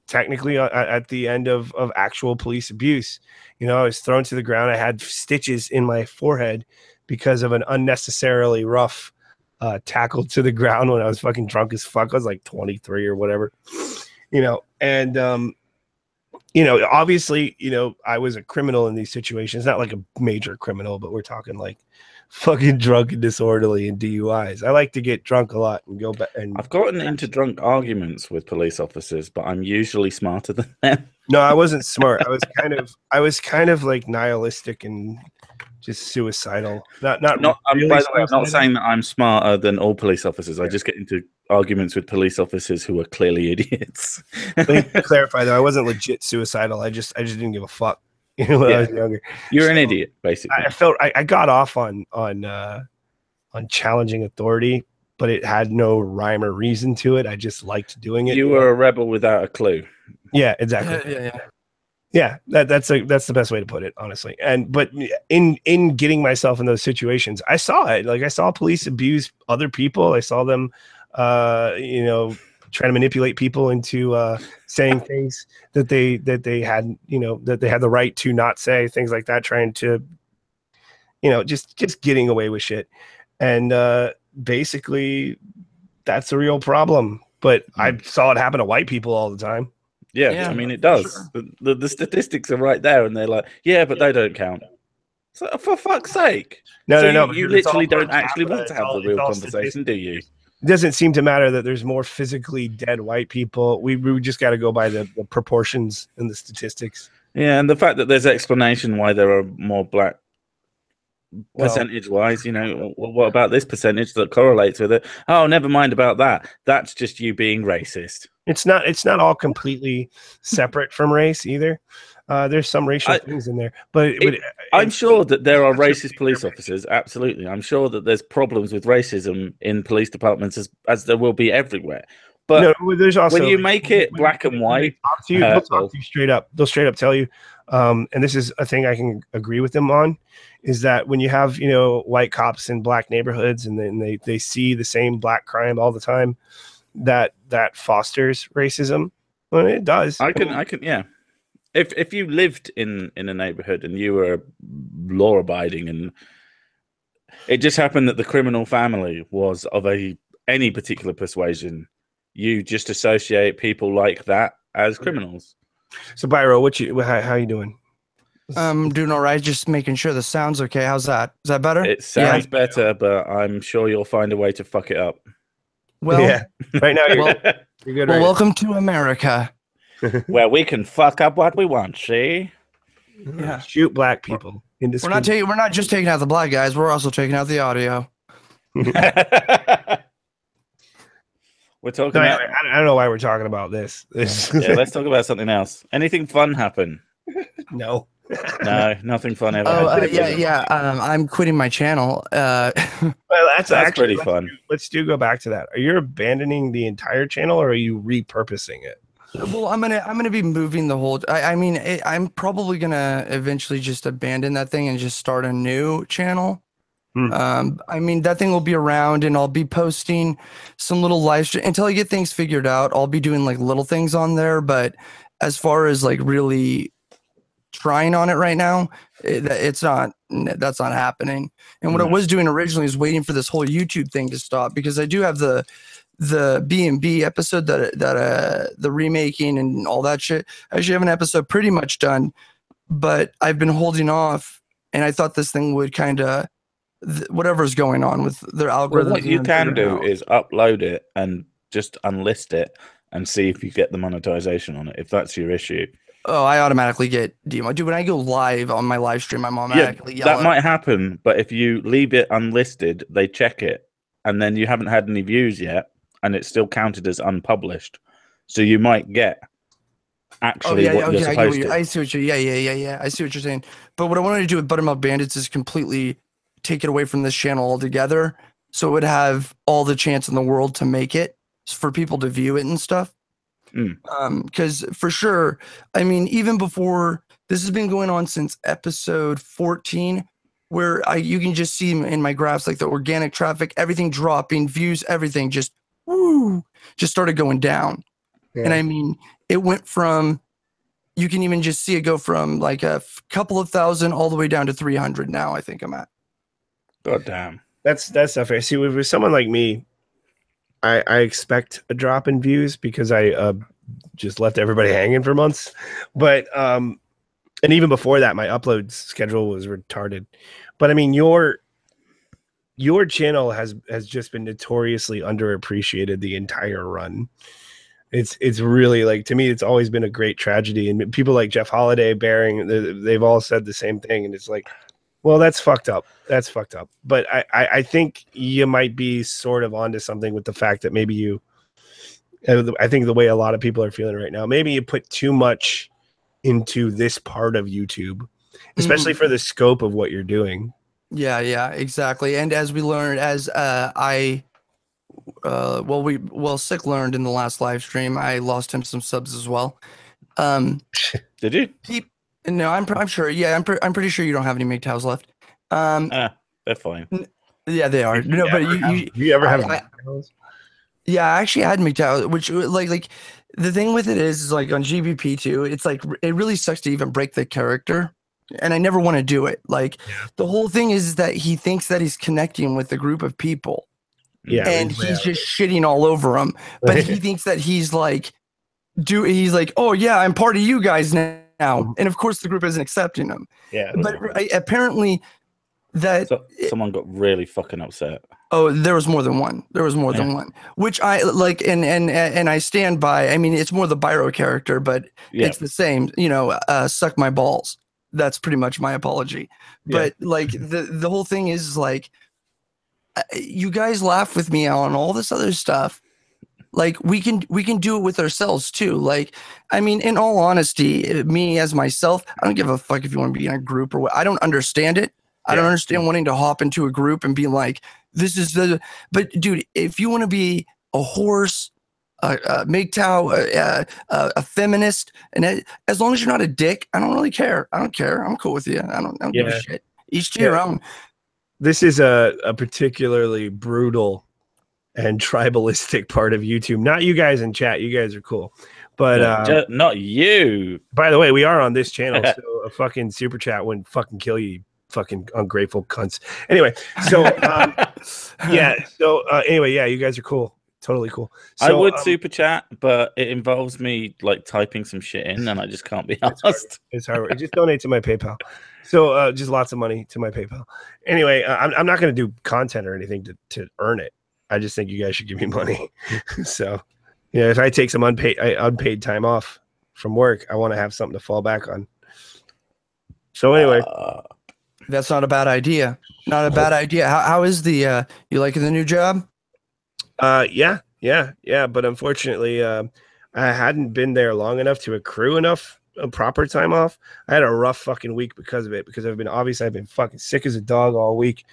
technically at the end of actual police abuse. I was thrown to the ground. I had stitches in my forehead because of an unnecessarily rough tackle to the ground when I was fucking drunk as fuck. I was like 23 or whatever, and obviously, I was a criminal in these situations, not like a major criminal, but we're talking like fucking drunk and disorderly and DUIs. I like to get drunk a lot and go back. And I've gotten into drunk arguments with police officers, but I'm usually smarter than them. No, I wasn't smart. I was kind of like nihilistic and just suicidal. Not really by the way, I'm not saying that I'm smarter than all police officers. I just get into arguments with police officers who are clearly idiots. Let me clarify though, I wasn't legit suicidal. I just didn't give a fuck. When I was younger. You're an idiot, basically. I felt I got off on challenging authority, but it had no rhyme or reason to it. I just liked doing it. You were a rebel without a clue. Yeah, exactly. Yeah. That's the best way to put it, honestly. But in getting myself in those situations, I saw it. Like I saw police abuse other people. I saw them, trying to manipulate people into saying things that they had, that they had the right to not say, things like that, trying to, just getting away with shit. And basically that's a real problem. But I saw it happen to white people all the time. Yeah, I mean, it does. Sure. The statistics are right there, and they're like, yeah, but they don't count. So, for fuck's sake. No. You literally don't actually want to have the real conversation, do you? It doesn't seem to matter that there's more physically dead white people. We just got to go by the proportions and the statistics. Yeah, and the fact that there's explanation why there are more black percentage-wise. What about this percentage that correlates with it? Oh, never mind about that. That's just you being racist. It's not all completely separate from race either. There's some racial things in there, but I'm sure that there are racist police officers. Absolutely, I'm sure that there's problems with racism in police departments as there will be everywhere. But there's also when you make it black and white, they'll talk to you straight up. They'll straight up tell you, and this is a thing I can agree with them on, is that when you have white cops in black neighborhoods and then they see the same black crime all the time, that fosters racism. Well, it does. I can yeah. If you lived in a neighborhood and you were law abiding and it just happened that the criminal family was of any particular persuasion, you just associate people like that as criminals. So Byro, how you doing? Doing all right, just making sure the sound's okay. How's that? Is that better? It sounds better, but I'm sure you'll find a way to fuck it up. Well, yeah. Right now you're good. Well, welcome to America, where we can fuck up what we want. See? Yeah. Shoot black people. We're not just taking out the black guys. We're also taking out the audio. We're talking. I don't know why we're talking about this. Yeah, let's talk about something else. Anything fun happen? No. No, nothing fun ever. I'm quitting my channel. Well, that's pretty fun. Let's go back to that. Are you abandoning the entire channel, or are you repurposing it? Well, I'm gonna be moving the whole. I'm probably gonna eventually just abandon that thing and just start a new channel. That thing will be around, and I'll be posting some little live stream until I get things figured out. I'll be doing like little things on there, but as far as like really trying on it right now. That's not happening. And what I was doing originally is waiting for this whole YouTube thing to stop, because I do have the B&B episode that the remaking and all that shit. I actually have an episode pretty much done, but I've been holding off, and I thought this thing would kind of whatever's going on with their algorithm. What you can do is upload it and just unlist it and see if you get the monetization on it, if that's your issue. Oh, I automatically get demo. Dude, when I go live on my live stream, I'm automatically that might happen, but if you leave it unlisted, they check it, and then you haven't had any views yet, and it's still counted as unpublished. So you might get actually what you're supposed to. I see what you're I see what you're saying. But what I wanted to do with Buttermilk Bandits is completely take it away from this channel altogether, so it would have all the chance in the world to make it for people to view it and stuff. Because for sure, I mean, even before this has been going on since episode 14, where you can just see in my graphs, like the organic traffic, everything dropping, views, everything just started going down. And I mean, it went from, you can even just see it go from like a couple of thousand all the way down to 300 now. I think I'm at. God damn. That's not fair. See, with someone like me, I expect a drop in views because I just left everybody hanging for months. But and even before that, my upload schedule was retarded. But I mean, your channel has just been notoriously underappreciated the entire run. It's really, like, to me, it's always been a great tragedy. And people like Jeff Holiday, Baring, they've all said the same thing. And it's like, well, that's fucked up. That's fucked up. But I think you might be sort of onto something with the fact that maybe I think the way a lot of people are feeling right now, maybe you put too much into this part of YouTube, especially for the scope of what you're doing. Yeah, exactly. And as we learned, Sick learned in the last live stream, I lost him some subs as well. Did you? No, I'm sure. Yeah, I'm pretty sure you don't have any MGTOWs left. They're fine. Yeah, they are. No, but you ever have MGTOWs? Yeah, I actually had MGTOW, which like the thing with it is like on GBP too, it's like it really sucks to even break the character, and I never want to do it. Like the whole thing is that he thinks that he's connecting with a group of people, and he's just shitting all over them. But he thinks that he's like, oh yeah, I'm part of you guys now. And of course the group isn't accepting him. But apparently someone got really fucking upset. Oh, there was more than one. Than one, which I like, and I stand by. I mean, it's more the Byro character, but it's the same. Suck my balls. That's pretty much my apology. But like the whole thing is like, you guys laugh with me on all this other stuff. Like we can do it with ourselves too. Like, I mean, in all honesty, me as myself, I don't give a fuck if you want to be in a group or what. I don't understand it. I don't understand wanting to hop into a group and be like, this is but dude, if you want to be a horse, a MGTOW, a feminist, and as long as you're not a dick, I don't really care. I don't care. I'm cool with you. I don't give a shit. Each to your own. This is a particularly brutal and tribalistic part of YouTube. Not you guys in chat. You guys are cool. But not you. By the way, we are on this channel, so a fucking super chat wouldn't fucking kill you, fucking ungrateful cunts. Anyway, so you guys are cool. Totally cool. So, I would super chat, but it involves me like typing some shit in, and I just can't be asked. It's hard. Just donate to my PayPal. So just lots of money to my PayPal. Anyway, I'm not going to do content or anything to earn it. I just think you guys should give me money. So, if I take some unpaid time off from work, I want to have something to fall back on. So anyway, that's not a bad idea. Not a bad idea. How is the you liking the new job? Yeah. But unfortunately, I hadn't been there long enough to accrue enough proper time off. I had a rough fucking week because of it, because I've been fucking sick as a dog all week.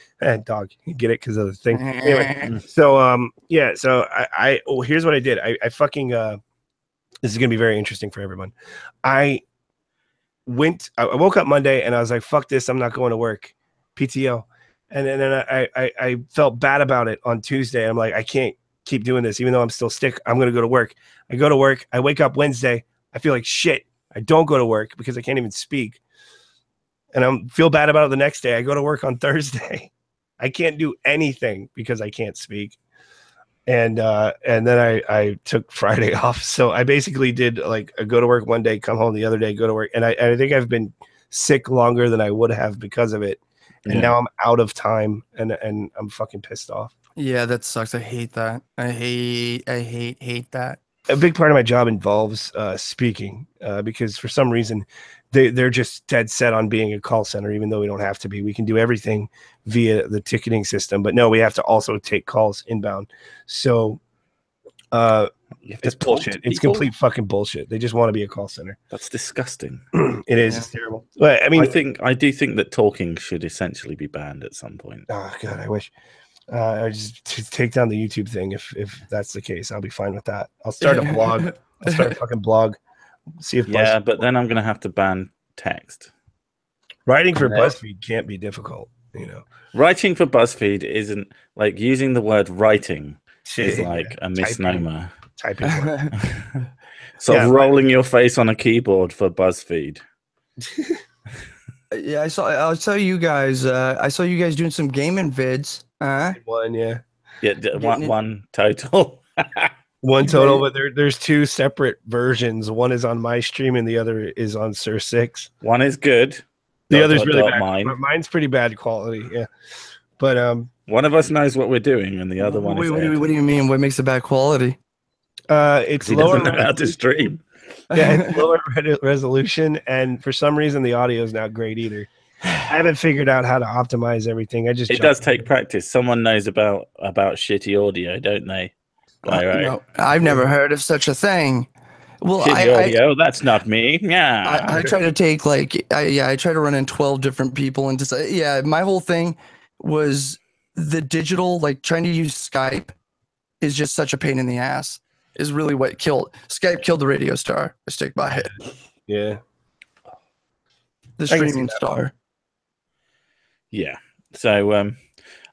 Dog, you get it because of the thing. Anyway, so here's what I did. I fucking this is gonna be very interesting for everyone. I woke up Monday and I was like, fuck this, I'm not going to work, PTO. And then I felt bad about it on Tuesday. I'm like, I can't keep doing this, even though I'm still sick. I'm gonna go to work. I go to work. I wake up Wednesday. I feel like shit. I don't go to work because I can't even speak. and I feel bad about it the next day. I go to work on Thursday. I can't do anything because I can't speak. And then I took Friday off. So I basically did like I go to work one day, come home the other day, go to work. And I think I've been sick longer than I would have because of it. And now I'm out of time and I'm fucking pissed off. Yeah, that sucks. I hate that. I hate that. A big part of my job involves speaking because for some reason they're just dead set on being a call center, even though we don't have to be. We can do everything via the ticketing system, but no, we have to also take calls inbound. So it's bullshit. It's complete fucking bullshit. They just want to be a call center. That's disgusting. It is. It's terrible. But I mean, I do think that talking should essentially be banned at some point. Oh God, I wish. I just to take down the YouTube thing. If that's the case, I'll be fine with that. I'll start a blog. I'll start a fucking blog. See if but then I'm gonna have to ban text. Writing for BuzzFeed can't be difficult, you know. Writing for BuzzFeed isn't like using the word writing is like a misnomer. Typing. So rolling your face on a keyboard for BuzzFeed. Yeah, I saw you guys. I saw you guys doing some gaming vids. One, yeah. One total. One total, but there's two separate versions. One is on my stream and the other is on Sir Six. One is good. The other's really bad. Mine's pretty bad quality, yeah. But one of us knows what we're doing, and the other one. What do you mean? What makes it bad quality? It's lower. Doesn't know how to stream. Yeah, it's lower resolution, and for some reason the audio is not great either. I haven't figured out how to optimize everything. It does take practice. Someone knows about shitty audio, don't they? Right. No, I've never heard of such a thing. Well, shitty audio. That's not me. Yeah. I try to take I try to run in 12 different people and just my whole thing was the digital, like trying to use Skype is just such a pain in the ass. Is really what Skype killed the radio star. I stick by it. Yeah. The streaming star. Yeah. So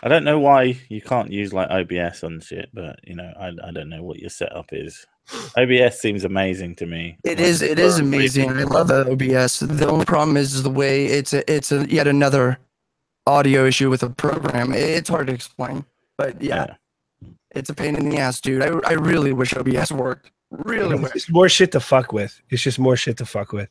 I don't know why you can't use like OBS on shit, but you know, I don't know what your setup is. OBS seems amazing to me. It is amazing. I love the OBS. The only problem is the way it's yet another audio issue with a program. It's hard to explain, but yeah. It's a pain in the ass, dude. I really wish OBS worked. Really wish. It's more shit to fuck with. It's just more shit to fuck with.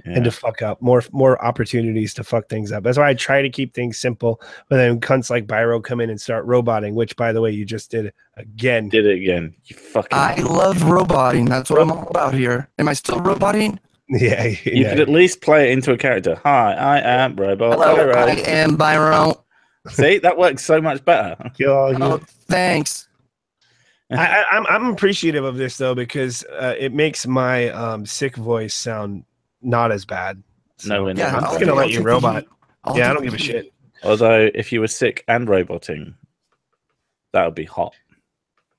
And to fuck up. More opportunities to fuck things up. That's why I try to keep things simple. But then cunts like Byro come in and start roboting, which by the way, you just did again. Did it again. You fucking I love roboting. That's what I'm all about here. Am I still roboting? Yeah. You could at least play it into a character. Hi, I am Robot. Hello, I am Byro. See, that works so much better. Oh, thanks. I'm appreciative of this though because it makes my sick voice sound not as bad. So, I'm just gonna let you robot. I don't give a shit. Although, if you were sick and roboting, that would be hot.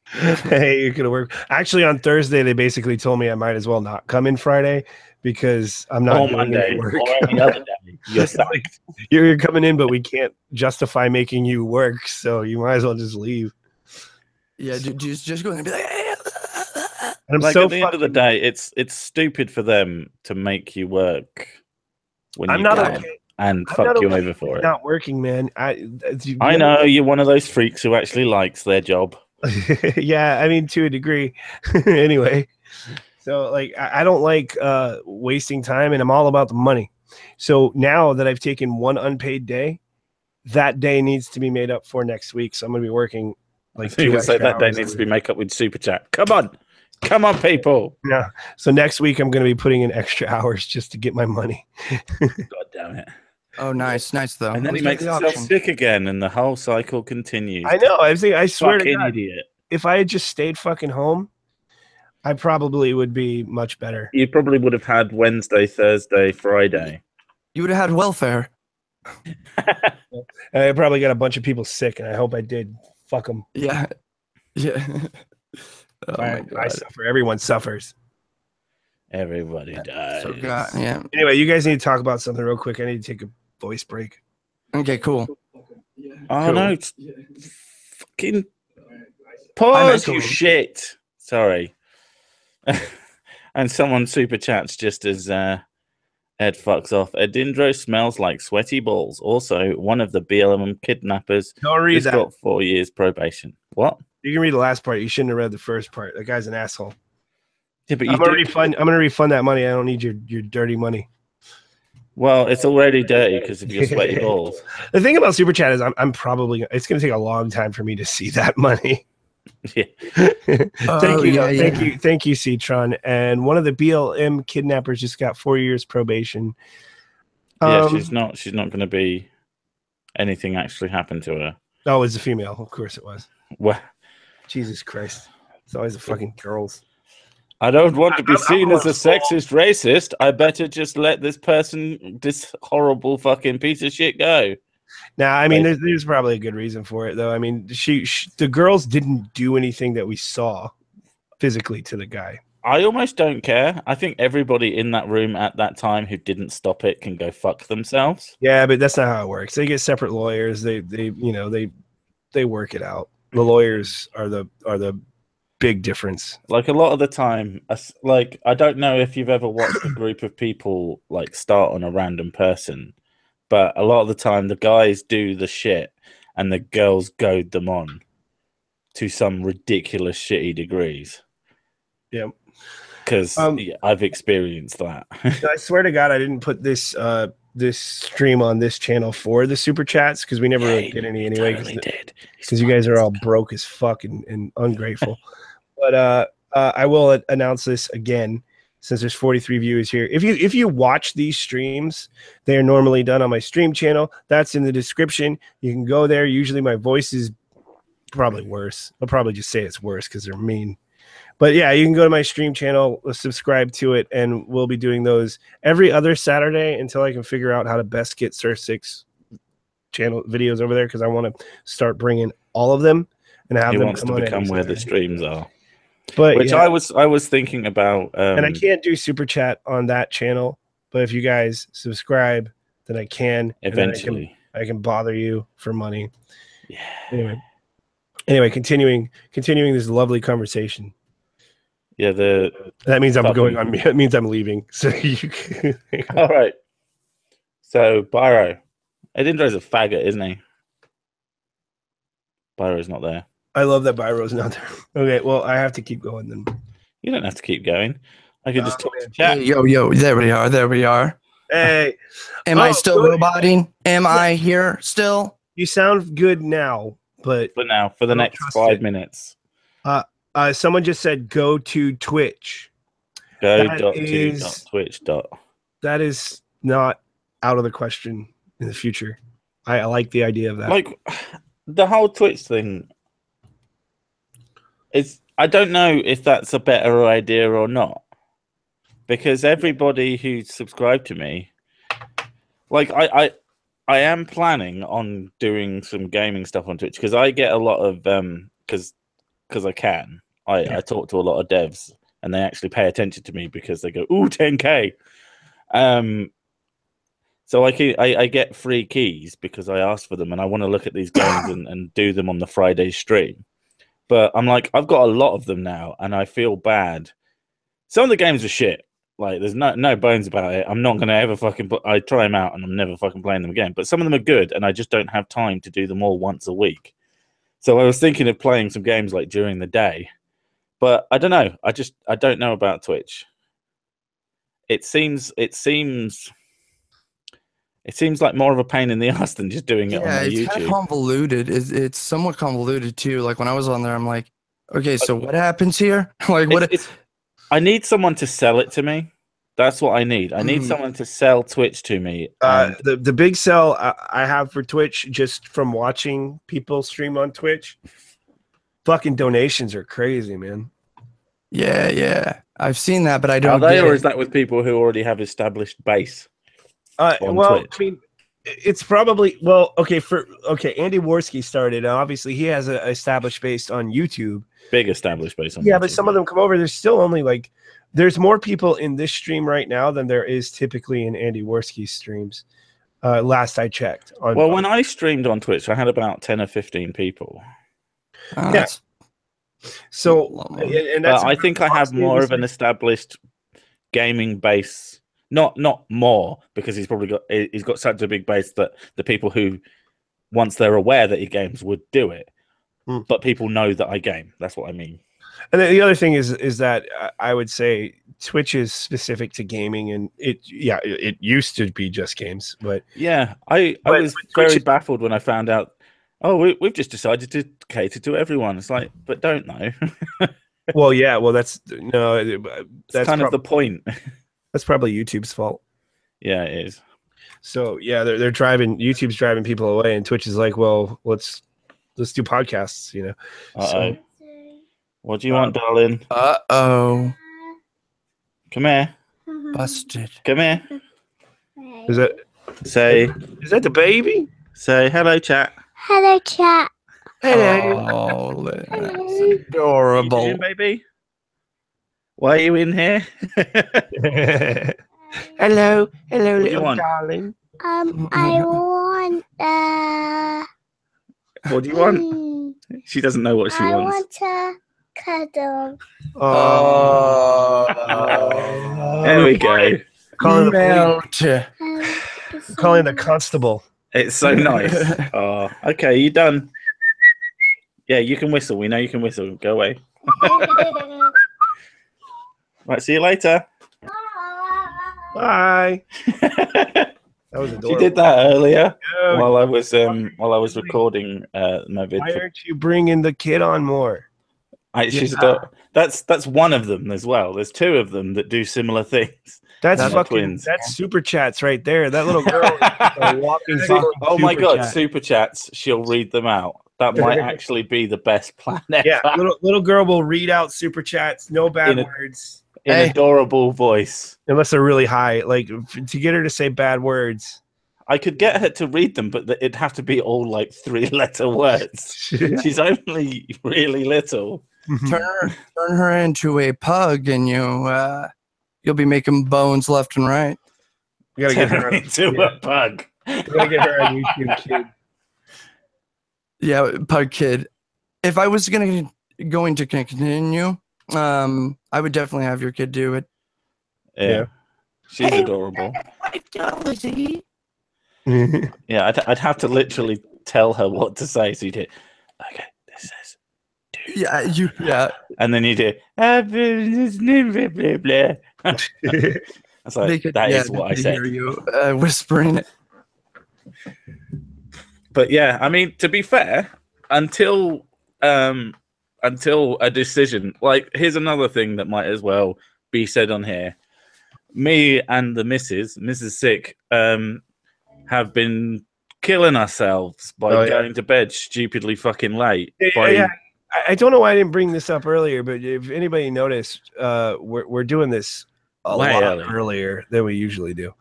Hey, you're gonna work. Actually, on Thursday, they basically told me I might as well not come in Friday because I'm not doing Monday work. Or any other day. You're coming in, but we can't justify making you work, so you might as well just leave. Yeah, just go in and be like, and I'm like so at the end of the day, it's stupid for them to make you work when I'm you not can okay. and fuck you over for it. Not working, man. I know you're one of those freaks who actually likes their job. Yeah, I mean to a degree. Anyway, so like I don't like wasting time, and I'm all about the money. So now that I've taken one unpaid day, that day needs to be made up for next week. So I'm gonna be working. Like you say that day needs to be made up with super chat. Come on, people. Yeah. So next week I'm going to be putting in extra hours just to get my money. God damn it. Oh, nice though. And then he makes himself sick again, and the whole cycle continues. I know. I swear to God, idiot. If I had just stayed fucking home, I probably would be much better. You probably would have had Wednesday, Thursday, Friday. You would have had welfare. I probably got a bunch of people sick, and I hope I did. Fuck them. Yeah. I suffer. Everyone suffers. Everybody dies. So yeah. Anyway, you guys need to talk about something real quick. I need to take a voice break. Okay, cool. Oh cool. No! Fucking pause, you shit. Sorry. And someone super chats just as Head fucks off. Edindro smells like sweaty balls. Also, one of the BLM kidnappers Don't read just that. got 4 years probation. What? You can read the last part. You shouldn't have read the first part. That guy's an asshole. Yeah, but I'm gonna refund that money. I don't need your dirty money. Well, it's already dirty because of your sweaty balls. The thing about Super Chat is I'm probably it's gonna take a long time for me to see that money. Yeah. Thank you, Citron. And one of the BLM kidnappers just got 4 years probation. Yeah, she's not going to be anything actually happened to her. Oh, it was a female. Of course it was. Well, Jesus Christ. It's always the fucking girls. I don't want to be seen as a sexist racist. I better just let this horrible fucking piece of shit go. Now, I mean, there's probably a good reason for it, though. I mean, the girls didn't do anything that we saw physically to the guy. I almost don't care. I think everybody in that room at that time who didn't stop it can go fuck themselves. Yeah, but that's not how it works. They get separate lawyers. They work it out. The lawyers are the big difference. Like a lot of the time, like I don't know if you've ever watched a group of people like start on a random person, but a lot of the time the guys do the shit and the girls goad them on to some ridiculous shitty degrees. Yeah. Because I've experienced that. I swear to God, I didn't put this this stream on this channel for the super chats because we never really did any anyway. Because you guys are all broke as fuck and ungrateful. But I will announce this again since there's 43 viewers here. If you watch these streams, they are normally done on my stream channel. That's in the description. You can go there. Usually my voice is probably worse. I'll probably just say it's worse because they're mean. But yeah, you can go to my stream channel, subscribe to it, and we'll be doing those every other Saturday until I can figure out how to best get Sir 6 channel videos over there because I want to start bringing all of them and have them wants to become where the streams are. But which yeah. I was thinking about, and I can't do super chat on that channel. But if you guys subscribe, then I can eventually. I can bother you for money. Yeah. Anyway, continuing this lovely conversation. Yeah, that means I'm going on. That means I'm leaving. So you can. All right. So Byro, Edindro's a faggot, isn't he? Byro's not there. I love that Byro's not there. Okay, well I have to keep going then. You don't have to keep going. I can just talk to chat. Hey, yo, there we are. Hey, am I still roboting? Am I here still? You sound good now, but for now, for the next 5 minutes. Someone just said go to Twitch. Go.to.twitch. That is not out of the question in the future. I like the idea of that. Like the whole Twitch thing. I don't know if that's a better idea or not. Because everybody who subscribed to me, like I am planning on doing some gaming stuff on Twitch because I get a lot of because I can. I talk to a lot of devs and they actually pay attention to me because they go, ooh, 10K. So I get free keys because I asked for them and I want to look at these games and do them on the Friday stream. But I'm like, I've got a lot of them now and I feel bad. Some of the games are shit. Like, there's no bones about it. I'm not going to ever I try them out and I'm never fucking playing them again. But some of them are good and I just don't have time to do them all once a week. So I was thinking of playing some games like during the day. But I don't know. I don't know about Twitch. It seems like more of a pain in the ass than just doing it on YouTube. It's kind of convoluted. It's somewhat convoluted too. Like when I was on there, I'm like, okay, so what happens here? Like I need someone to sell it to me. That's what I need. I need someone to sell Twitch to me. The big sell I have for Twitch, just from watching people stream on Twitch, fucking donations are crazy, man. Yeah. I've seen that, but I don't. Are they, or is that with people who already have established base? Well, Twitch? I mean, it's probably Andy Worski started. Obviously, he has an established base on YouTube. Big established base on YouTube. But some of them come over. There's still only there's more people in this stream right now than there is typically in Andy Worski's streams. Last I checked. When I streamed on Twitch, I had about 10 or 15 people. Yeah. So, I think I have more of an established gaming base Not more, because he's got such a big base that the people who, once they're aware that he games, would do it. But people know that I game. That's what I mean. And then the other thing is that I would say Twitch is specific to gaming, and it used to be just games, but yeah, I was very baffled when I found out. Oh, we've just decided to cater to everyone. It's like, but don't know. well, that's kind of the point. That's probably YouTube's fault. Yeah, it is. So yeah, YouTube's driving people away, and Twitch is like, well, let's do podcasts, you know. So, what do you want, darling? Uh-oh. Come here. Busted. Come here. Is that the baby? Say hello, chat. Hello, chat. Hello. That's adorable. What are you doing, baby? Why are you in here? Hello, little darling. I want What do you want? She doesn't know what she I wants. want a cuddle. Oh. There we go. Calling Melt. the constable. It's so nice. Oh, okay, you done? Yeah, you can whistle. We know you can whistle. Go away. Right, see you later. Bye. That was adorable. She did that earlier Yeah. while I was recording my video. Why aren't you bringing the kid on more? She's that's one of them as well. There's two of them that do similar things. That's fucking twins. That's super chats right there. That little girl is a walking Oh my god, chat. super chats. She'll read them out. That might actually be the best plan ever. Yeah, little girl will read out super chats, no bad words. In adorable voice. Unless they're really high. Like to get her to say bad words. I could get her to read them, but it'd have to be all like 3-letter words. She's only really little. Turn her into a pug, and you'll be making bones left and right. We gotta get her into a pug. We gotta get her on YouTube, kid. Yeah, pug kid. If I was going to continue, I would definitely have your kid do it. Yeah. She's adorable. Yeah, I'd have to literally tell her what to say. So you do, okay, this says, Yeah. and then you do, blah, blah, blah. That's like, that is what I said. Hear you whispering it. But yeah, I mean, to be fair, until a decision, like, here's another thing that might as well be said on here. Me and the Mrs. Sick, have been killing ourselves by going to bed stupidly fucking late. Yeah. I don't know why I didn't bring this up earlier, but if anybody noticed, we're doing this a lot earlier than we usually do.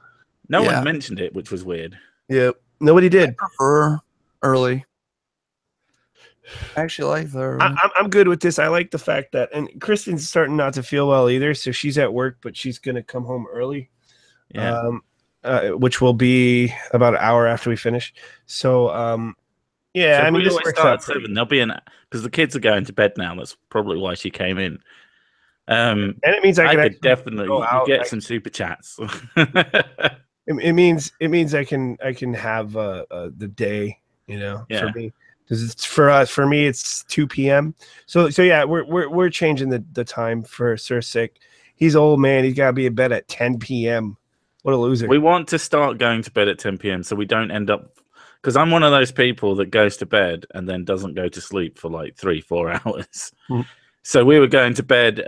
No one mentioned it, which was weird. Yeah, nobody did. I prefer early. I actually like the early. I'm good with this. I like the fact that, and Kristen's starting not to feel well either, so she's at work, but she's gonna come home early. Yeah. Which will be about an hour after we finish. So, yeah, so I mean, this works out at 7. They'll be in because the kids are going to bed now. That's probably why she came in. And it means I could definitely get some super chats. It means I can have the day, for me, because it's for me it's 2 p.m. So yeah, we're changing the time for Sir Sick. He's old, man. He's got to be in bed at 10 p.m. What a loser. We want to start going to bed at 10 p.m. so we don't end up, because I'm one of those people that goes to bed and then doesn't go to sleep for like 3-4 hours. So we were going to bed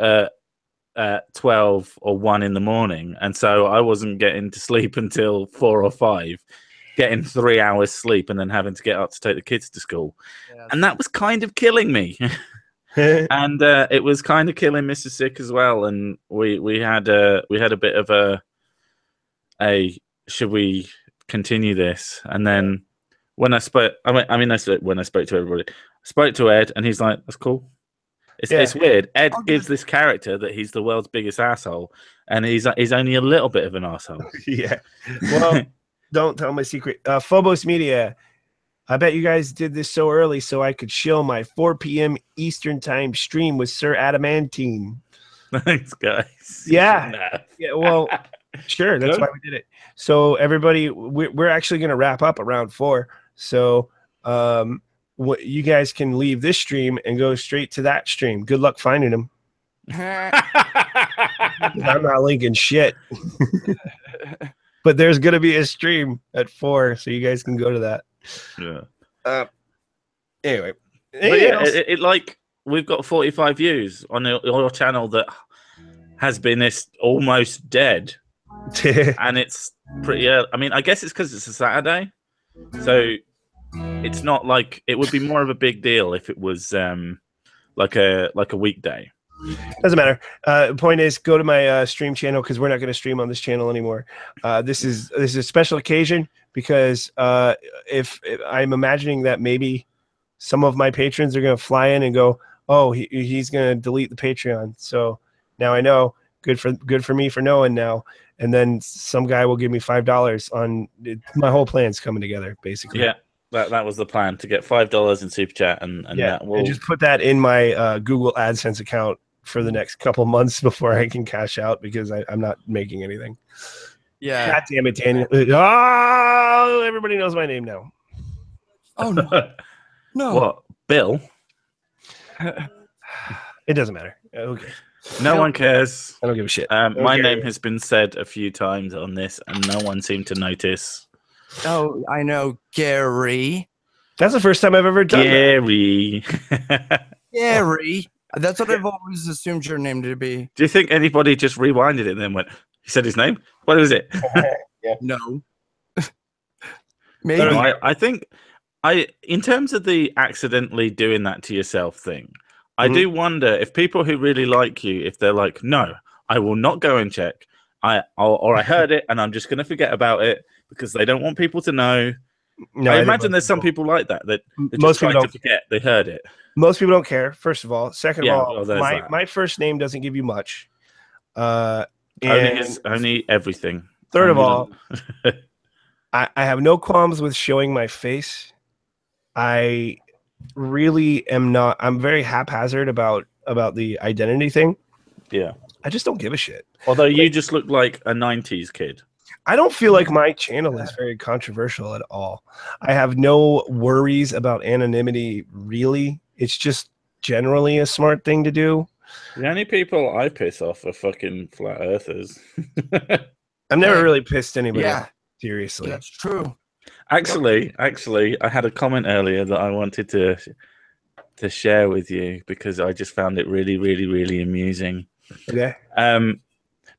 at 12 or 1 in the morning, and so I wasn't getting to sleep until 4 or 5, getting 3 hours sleep and then having to get up to take the kids to school. And that was kind of killing me. And it was kind of killing Mrs. Sick as well. And we had a bit of a should we continue this? And then when I spoke, when I spoke to everybody, I spoke to Ed, and he's like, "That's cool." It's weird. Ed gives this character that he's the world's biggest asshole, and he's only a little bit of an asshole. Yeah. Well, don't tell my secret. Phobos Media. I bet you guys did this so early so I could shill my 4 p.m. Eastern time stream with Sir Adamantine. Thanks, guys. Yeah. Yeah. Well, Sure, that's why we did it. So everybody, we're actually going to wrap up around 4. So you guys can leave this stream and go straight to that stream. Good luck finding them. I'm not linking shit. But there's going to be a stream at 4, so you guys can go to that. Yeah. Anyway. But yeah, it like we've got 45 views on your channel that has been almost dead. And it's pretty I mean, I guess it's because it's a Saturday, so it's not like it would be more of a big deal if it was like a weekday. Doesn't matter. Point is, go to my stream channel because we're not going to stream on this channel anymore. This is a special occasion because if I'm imagining that maybe some of my patrons are going to fly in and go, oh, he's going to delete the Patreon. So now I know. Good for me for knowing now. And then some guy will give me $5 on my whole plan's coming together, basically. Yeah, that was the plan, to get $5 in super chat, and that will... and just put that in my Google AdSense account for the next couple months before I can cash out because I'm not making anything. Yeah. God damn it, Daniel. Oh, everybody knows my name now. Oh no. No. What? Bill? It doesn't matter. Okay. No one cares. I don't give a shit. My name has been said a few times on this, and no one seemed to notice. Oh, I know, Gary. That's the first time I've ever done Gary. Gary. That's what I've always assumed your name to be. Do you think anybody just rewinded it and then went, he said his name? What was it? Yeah. No. Maybe. No, I think in terms of the accidentally doing that to yourself thing, I do wonder if people who really like you, if they're like, no, I will not go and check. I heard it and I'm just going to forget about it because they don't want people to know. No, I imagine there's some people like that most people don't forget they heard it. Most people don't care. First of all, second of all, well, my first name doesn't give you much. Only everything. Third of all, I have no qualms with showing my face. I really am not. I'm very haphazard about the identity thing. Yeah, I just don't give a shit. Although you just look like a 90s kid. I don't feel like my channel is very controversial at all. I have no worries about anonymity, really. It's just generally a smart thing to do. The only people I piss off are fucking flat earthers. I've never really pissed anybody off, Yeah. seriously. That's true. Actually, I had a comment earlier that I wanted to share with you because I just found it really, really, really amusing. Okay.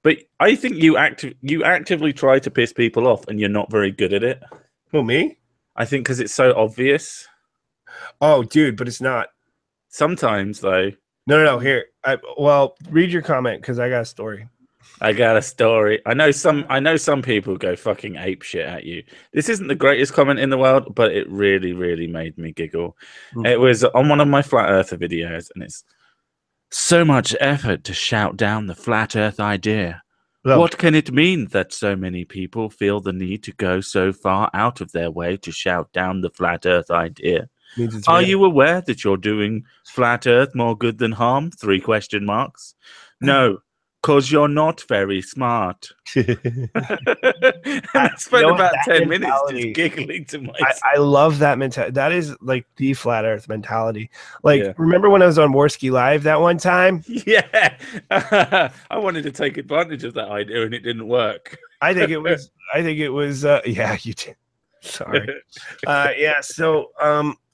But I think you actively try to piss people off, and you're not very good at it. Who, me? I think because it's so obvious. Oh, dude, but it's not. Sometimes, though. No. Here, well, read your comment because I got a story. I got a story. I know some people go fucking ape shit at you. This isn't the greatest comment in the world, but it really, really made me giggle. It was on one of my flat earther videos, and it's so much effort to shout down the flat earth idea. Well, What can it mean that so many people feel the need to go so far out of their way to shout down the flat earth idea? means it's Are real. you aware that you're doing flat earth more good than harm? 3 question marks. No, because you're not very smart. I spent know, about that 10 minutes mentality- just giggling to myself. I love that mentality. That is like the flat earth mentality. Like, Yeah. remember when I was on Warski Live that one time? Yeah. I wanted to take advantage of that idea and it didn't work. I think it was, yeah, you did. Sorry. Yeah. So,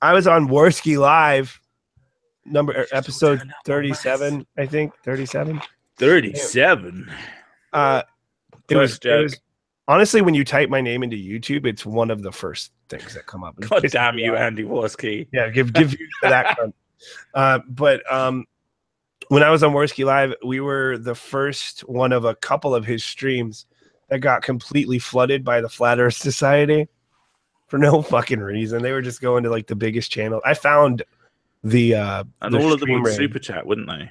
I was on Warski Live episode 37, I think 37. 37. It was honestly, when you type my name into YouTube, it's one of the first things that come up. God damn you, Andy Warski. Yeah, give you that. But when I was on Warski Live, we were the first one of a couple of his streams that got completely flooded by the Flat Earth Society for no fucking reason. They were just going to like the biggest channel. I found the And the all of them stream would ring. super chat, wouldn't they?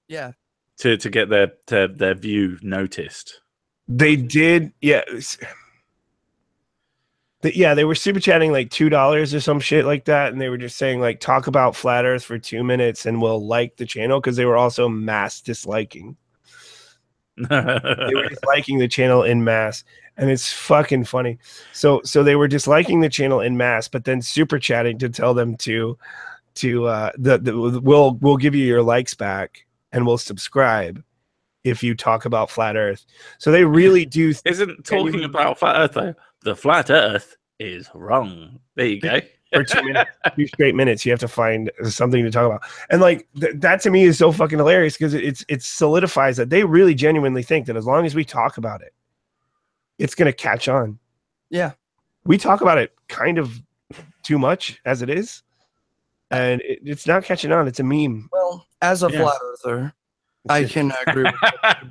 Yeah. To get their view noticed. They did, yeah. They were super chatting like $2 or some shit like that, and they were just saying like talk about flat Earth for 2 minutes and we'll like the channel because they were also mass disliking. They were disliking the channel in mass, and it's fucking funny. So they were disliking the channel in mass, but then super chatting to tell them to we'll give you your likes back and we'll subscribe if you talk about flat Earth. So they really do. Isn't talking about flat Earth though? The flat Earth is wrong. There you go. For 2 minutes, 2 straight minutes, you have to find something to talk about, and like that to me is so fucking hilarious because it solidifies that they really genuinely think that as long as we talk about it, it's gonna catch on. Yeah, we talk about it kind of too much as it is, and it's not catching on. It's a meme. Well, as a flat earther, I can agree with that.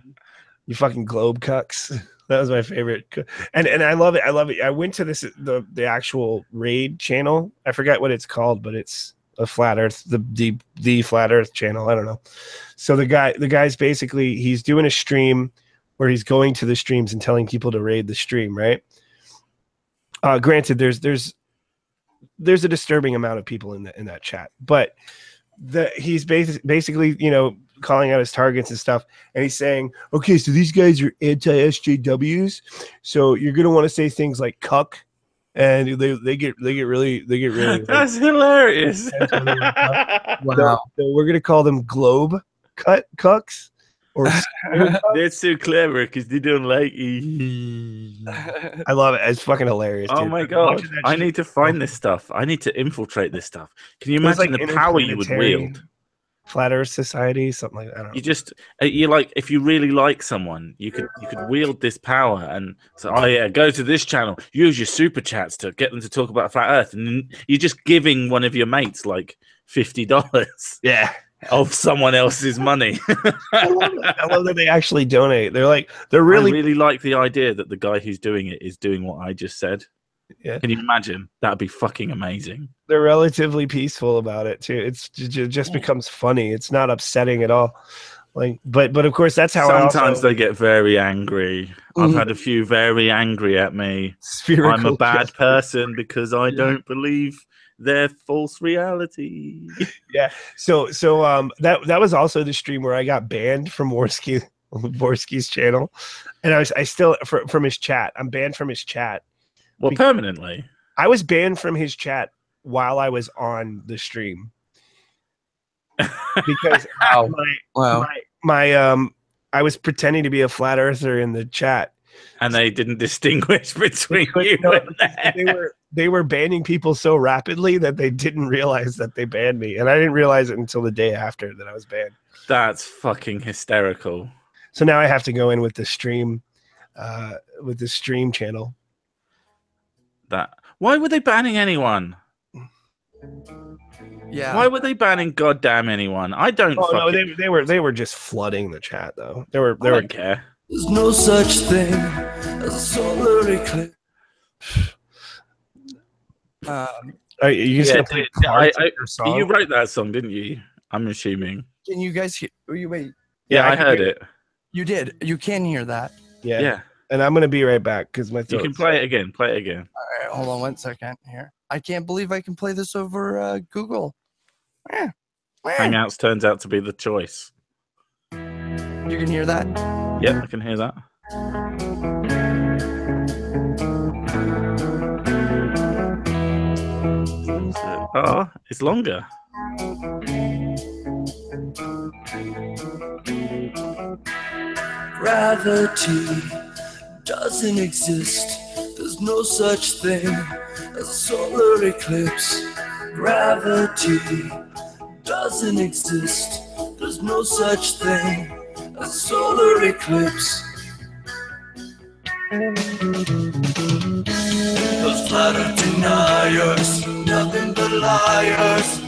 You fucking globe cucks. That was my favorite, and I love it. I love it. I went to the actual raid channel. I forget what it's called, but it's a flat Earth, the flat Earth channel. I don't know. So the guy's basically he's doing a stream where he's going to the streams and telling people to raid the stream. Right. Granted, there's a disturbing amount of people in that chat, but he's basically calling out his targets and stuff, and he's saying, okay, so these guys are anti-SJWs, so you're gonna want to say things like cuck, and they get really that's hilarious. Wow. So we're gonna call them globe cucks, or they're so clever because they don't like I love it. It's fucking hilarious. Oh dude. my god, I need to find this stuff. I need to infiltrate this stuff. Can you imagine the power you would wield? Flat Earth Society, something like that. I don't know. You like, if you really like someone, you could wield this power and say, oh yeah, go to this channel, use your super chats to get them to talk about flat Earth, and you're just giving one of your mates like $50, of someone else's money. I love that they actually donate. They're really like the idea that the guy who's doing it is doing what I just said. Yeah. Can you imagine? That'd be fucking amazing. They're relatively peaceful about it too. It just becomes funny. It's not upsetting at all. Like, but of course that's how. Sometimes they get very angry. I've had a few very angry at me. I'm a bad person because I don't believe their false reality. Yeah. So that was also the stream where I got banned from Worski's channel, and I still from his chat. I'm banned from his chat. Well, permanently. I was banned from his chat while I was on the stream because I was pretending to be a flat earther in the chat, and they didn't distinguish between you. They were banning people so rapidly that they didn't realize that they banned me, and I didn't realize it until the day after that I was banned. That's fucking hysterical. So now I have to go in with the stream channel. Why were they banning anyone? Yeah. Why were they banning goddamn anyone? I don't. Oh no, they were just flooding the chat though. They don't care. There's no such thing as a solar eclipse. You wrote that song, didn't you? I'm assuming. Can you guys hear? Wait. Yeah, I heard it. You did. You can hear that. Yeah. And I'm gonna be right back because my throat. You can play it again. Play it again. All right, hold on 1 second here. I can't believe I can play this over Google. Hangouts turns out to be the choice. You can hear that? Yep, I can hear that. Oh, it's longer. Gravity doesn't exist. There's no such thing as a solar eclipse. Gravity doesn't exist. There's no such thing as a solar eclipse. Those flat earth deniers, nothing but liars.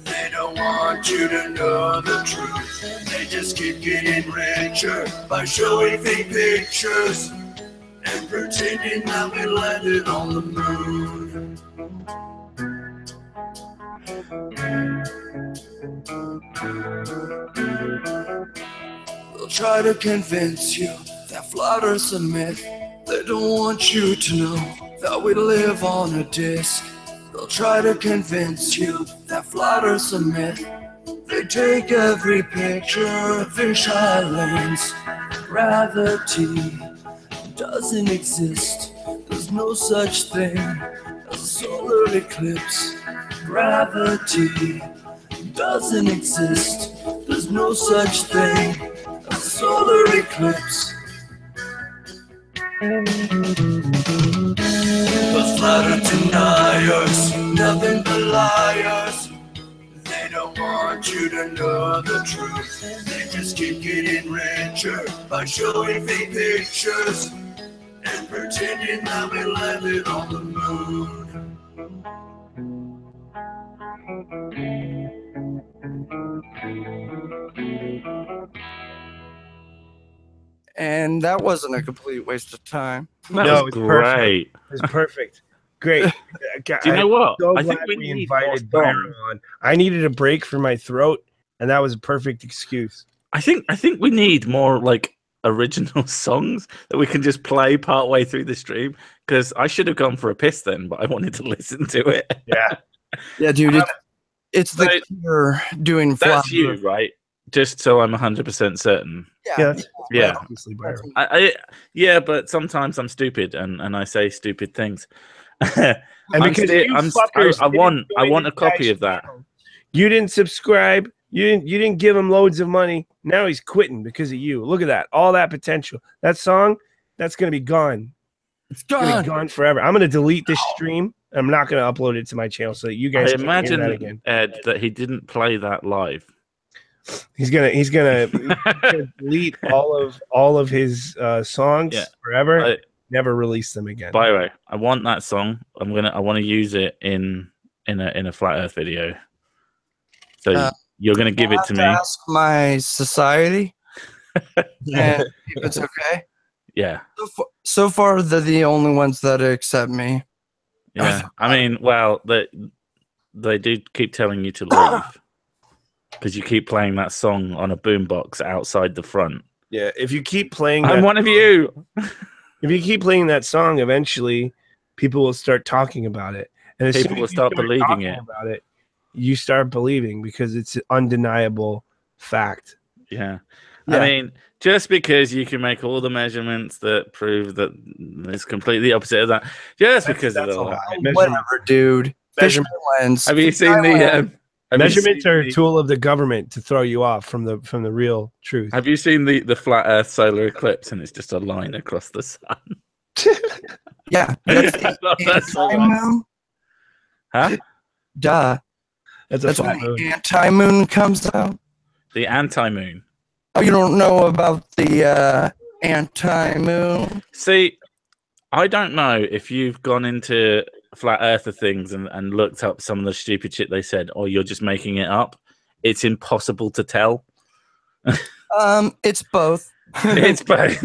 They don't want you to know the truth. They just keep getting richer by showing fake pictures and pretending that we landed on the moon. They'll try to convince you that flat earth's a myth. They don't want you to know that we live on a disc. They'll try to convince you that flat earth's a myth. They take every picture of fish islands Gravity doesn't exist. There's no such thing as a solar eclipse. Gravity doesn't exist. There's no such thing as a solar eclipse. Those flat deniers, nothing but liars. They don't want you to know the truth. They just keep getting richer by showing fake pictures and pretending that we landed on the moon. And that wasn't a complete waste of time. That was great. It was perfect. Great. Do you know what? So I think glad we need invited more Byron on. I needed a break for my throat, and that was a perfect excuse. I think we need more like original songs that we can just play part way through the stream. Because I should have gone for a piss then, but I wanted to listen to it. Yeah. Yeah, dude. It's the Cure doing flat. That's you, right? Just so I'm 100% certain. Yeah. Obviously, Byron. Yeah, but sometimes I'm stupid and I say stupid things. And because I want a copy of that. You didn't subscribe. You didn't give him loads of money. Now he's quitting because of you. Look at that. All that potential. That song, that's gonna be gone. It's gonna be gone forever. I'm gonna delete this stream. I'm not gonna upload it to my channel so that you guys can hear that again. Ed, that he didn't play that live. He's gonna delete all of his songs forever. Never release them again. By the way, I want that song. I want to use it in a flat Earth video. So you're gonna give it to me. Ask my society. And if it's okay. Yeah. So far, they're the only ones that accept me. Yeah. I mean, well, they do keep telling you to leave because you keep playing that song on a boombox outside the front. Yeah. If you keep playing, I'm one of you. If you keep playing that song, eventually people will start talking about it, and as people soon will as you start believing it. about it. You start believing because it's an undeniable fact. Yeah. I mean, just because you can make all the measurements that prove that it's completely opposite of that, because of that. Whatever, dude. Measurement lens. Have you seen the measurements are a tool of the government to throw you off from the real truth. Have you seen the flat Earth solar eclipse and it's just a line across the sun? Yeah. That's moon. Huh? Duh. That's when the anti-moon comes out. The anti-moon. Oh, you don't know about the anti-moon? See, I don't know if you've gone into flat earther things and looked up some of the stupid shit they said, or you're just making it up. It's impossible to tell. It's both. It's both.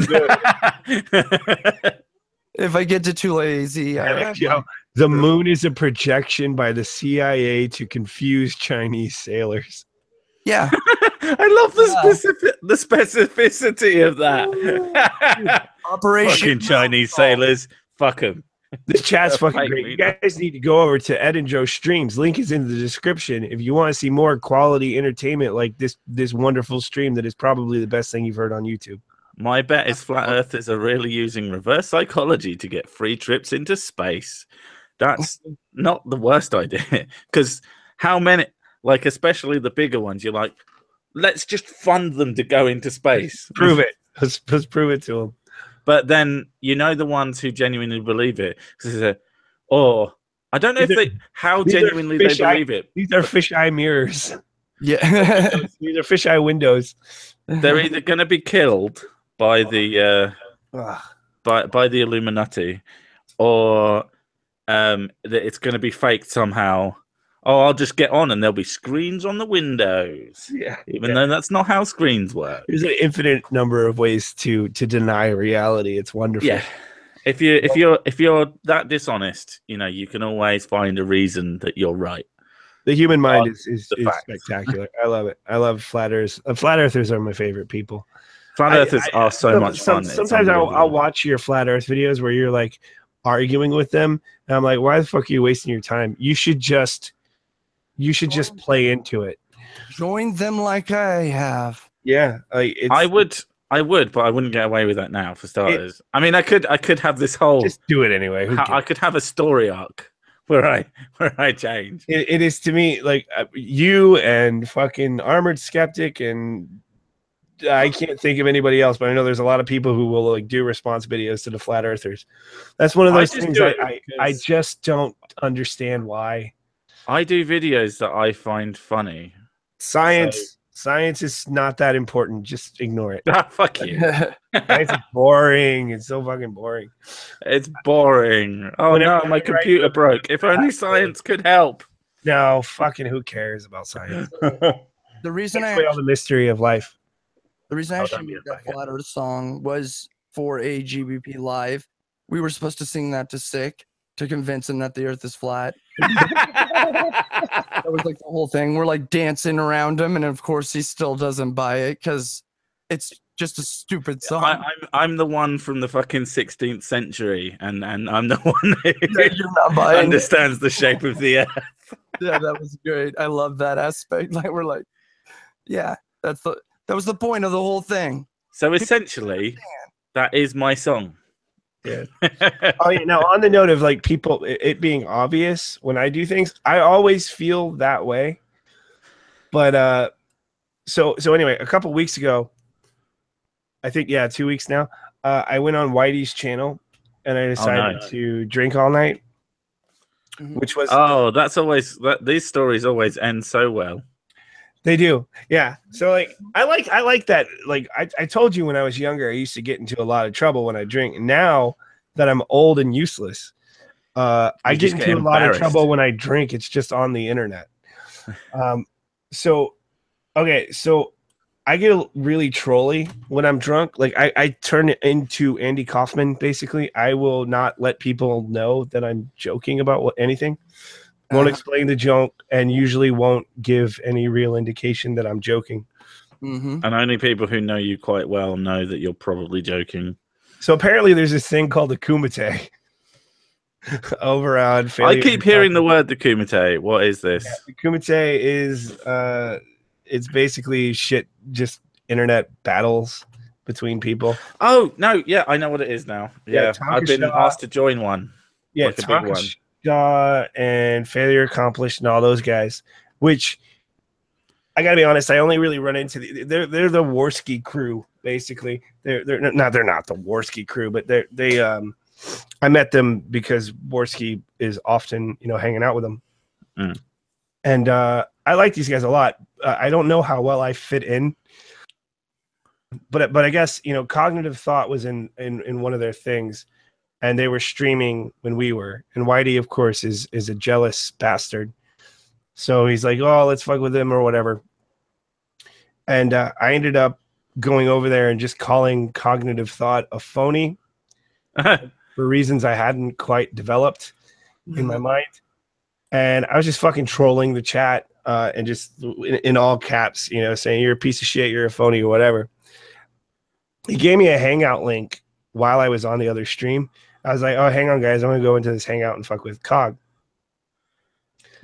If I get too lazy, the moon is a projection by the CIA to confuse Chinese sailors. Yeah. I love the specificity of that. Operation Fucking Chinese sailors. Fuck them. This chat's fucking great. You guys need to go over to Edindro Streams. Link is in the description if you want to see more quality entertainment like this wonderful stream that is probably the best thing you've heard on YouTube. My bet is flat earthers are really using reverse psychology to get free trips into space. That's not the worst idea. Because how many, like especially the bigger ones, you're like, let's just fund them to go into space. Prove it. Let's prove it to them. But then you know the ones who genuinely believe it. Or I don't know how genuinely they believe it. These are fisheye mirrors. Yeah. These are fisheye windows. They're either going to be killed by the by the Illuminati, or that it's going to be faked somehow. Oh, I'll just get on and there'll be screens on the windows. Yeah. Even though that's not how screens work. There's an infinite number of ways to deny reality. It's wonderful. Yeah. If you're that dishonest, you can always find a reason that you're right. The human mind is spectacular. I love it. I love flat earthers. Flat earthers are my favorite people. Flat earthers are so much fun. Sometimes I'll watch your flat earth videos where you're like arguing with them, and I'm like, why the fuck are you wasting your time? You should just play into it. Join them like I have. Yeah, I would I would, but I wouldn't get away with that now. For starters, I mean, I could have this whole. Just do it anyway. I could have a story arc where I change. It is to me like you and fucking Armored Skeptic, and I can't think of anybody else, but I know there's a lot of people who will like do response videos to the flat earthers. That's one of those things I just don't understand why. I do videos that I find funny. Science is not that important. Just ignore it. Fuck you. Science is boring. It's so fucking boring. It's boring. Oh no, my computer broke. If only science could help. No, fucking who cares about science? The reason all the mystery of life. The reason I actually made that Flat Earth song was for a GBP Live. We were supposed to sing that to Sick to convince him that the Earth is flat. That was like the whole thing. We're like dancing around him, and of course he still doesn't buy it because it's just a stupid song. I'm the one from the fucking 16th century, and I'm the one who understands the shape of the Earth. Yeah, that was great. I love that aspect. Like we're like, yeah, that was the point of the whole thing. So essentially, that is my song. Yeah. Oh yeah. Now on the note of like people, it being obvious when I do things, I always feel that way. But so anyway, a couple weeks ago, I think 2 weeks now, I went on Whitey's channel and I decided to drink all night, which was that's always these stories always end so well. They do. Yeah. So like I like that. Like I told you when I was younger, I used to get into a lot of trouble when I drink. And now that I'm old and useless, I get into a lot of trouble when I drink. It's just on the internet. So I get really trolly when I'm drunk. Like I turn it into Andy Kaufman, basically. I will not let people know that I'm joking about anything. Won't explain the joke and usually won't give any real indication that I'm joking. And only people who know you quite well know that you're probably joking. So apparently there's this thing called the kumite over on I keep hearing the word the kumite. What is this? Yeah, the kumite is it's basically shit, just internet battles between people. Oh no, yeah, I know what it is now. Yeah, I've been asked to join one. Yeah, like a big one. And Failure Accomplished and all those guys, which I gotta be honest, I only really run into they're the Warski crew, basically. They're not the Warski crew, but they I met them because Warski is often hanging out with them, and I like these guys a lot. I don't know how well I fit in, but I guess cognitive thought was in one of their things. And they were streaming when we were. And Whitey, of course, is a jealous bastard. So he's like, oh, let's fuck with him or whatever. And I ended up going over there and just calling cognitive thought a phony for reasons I hadn't quite developed in my mind. And I was just fucking trolling the chat and just in all caps, saying you're a piece of shit, you're a phony or whatever. He gave me a Hangout link while I was on the other stream. I was like, oh, hang on, guys. I'm going to go into this Hangout and fuck with Cog.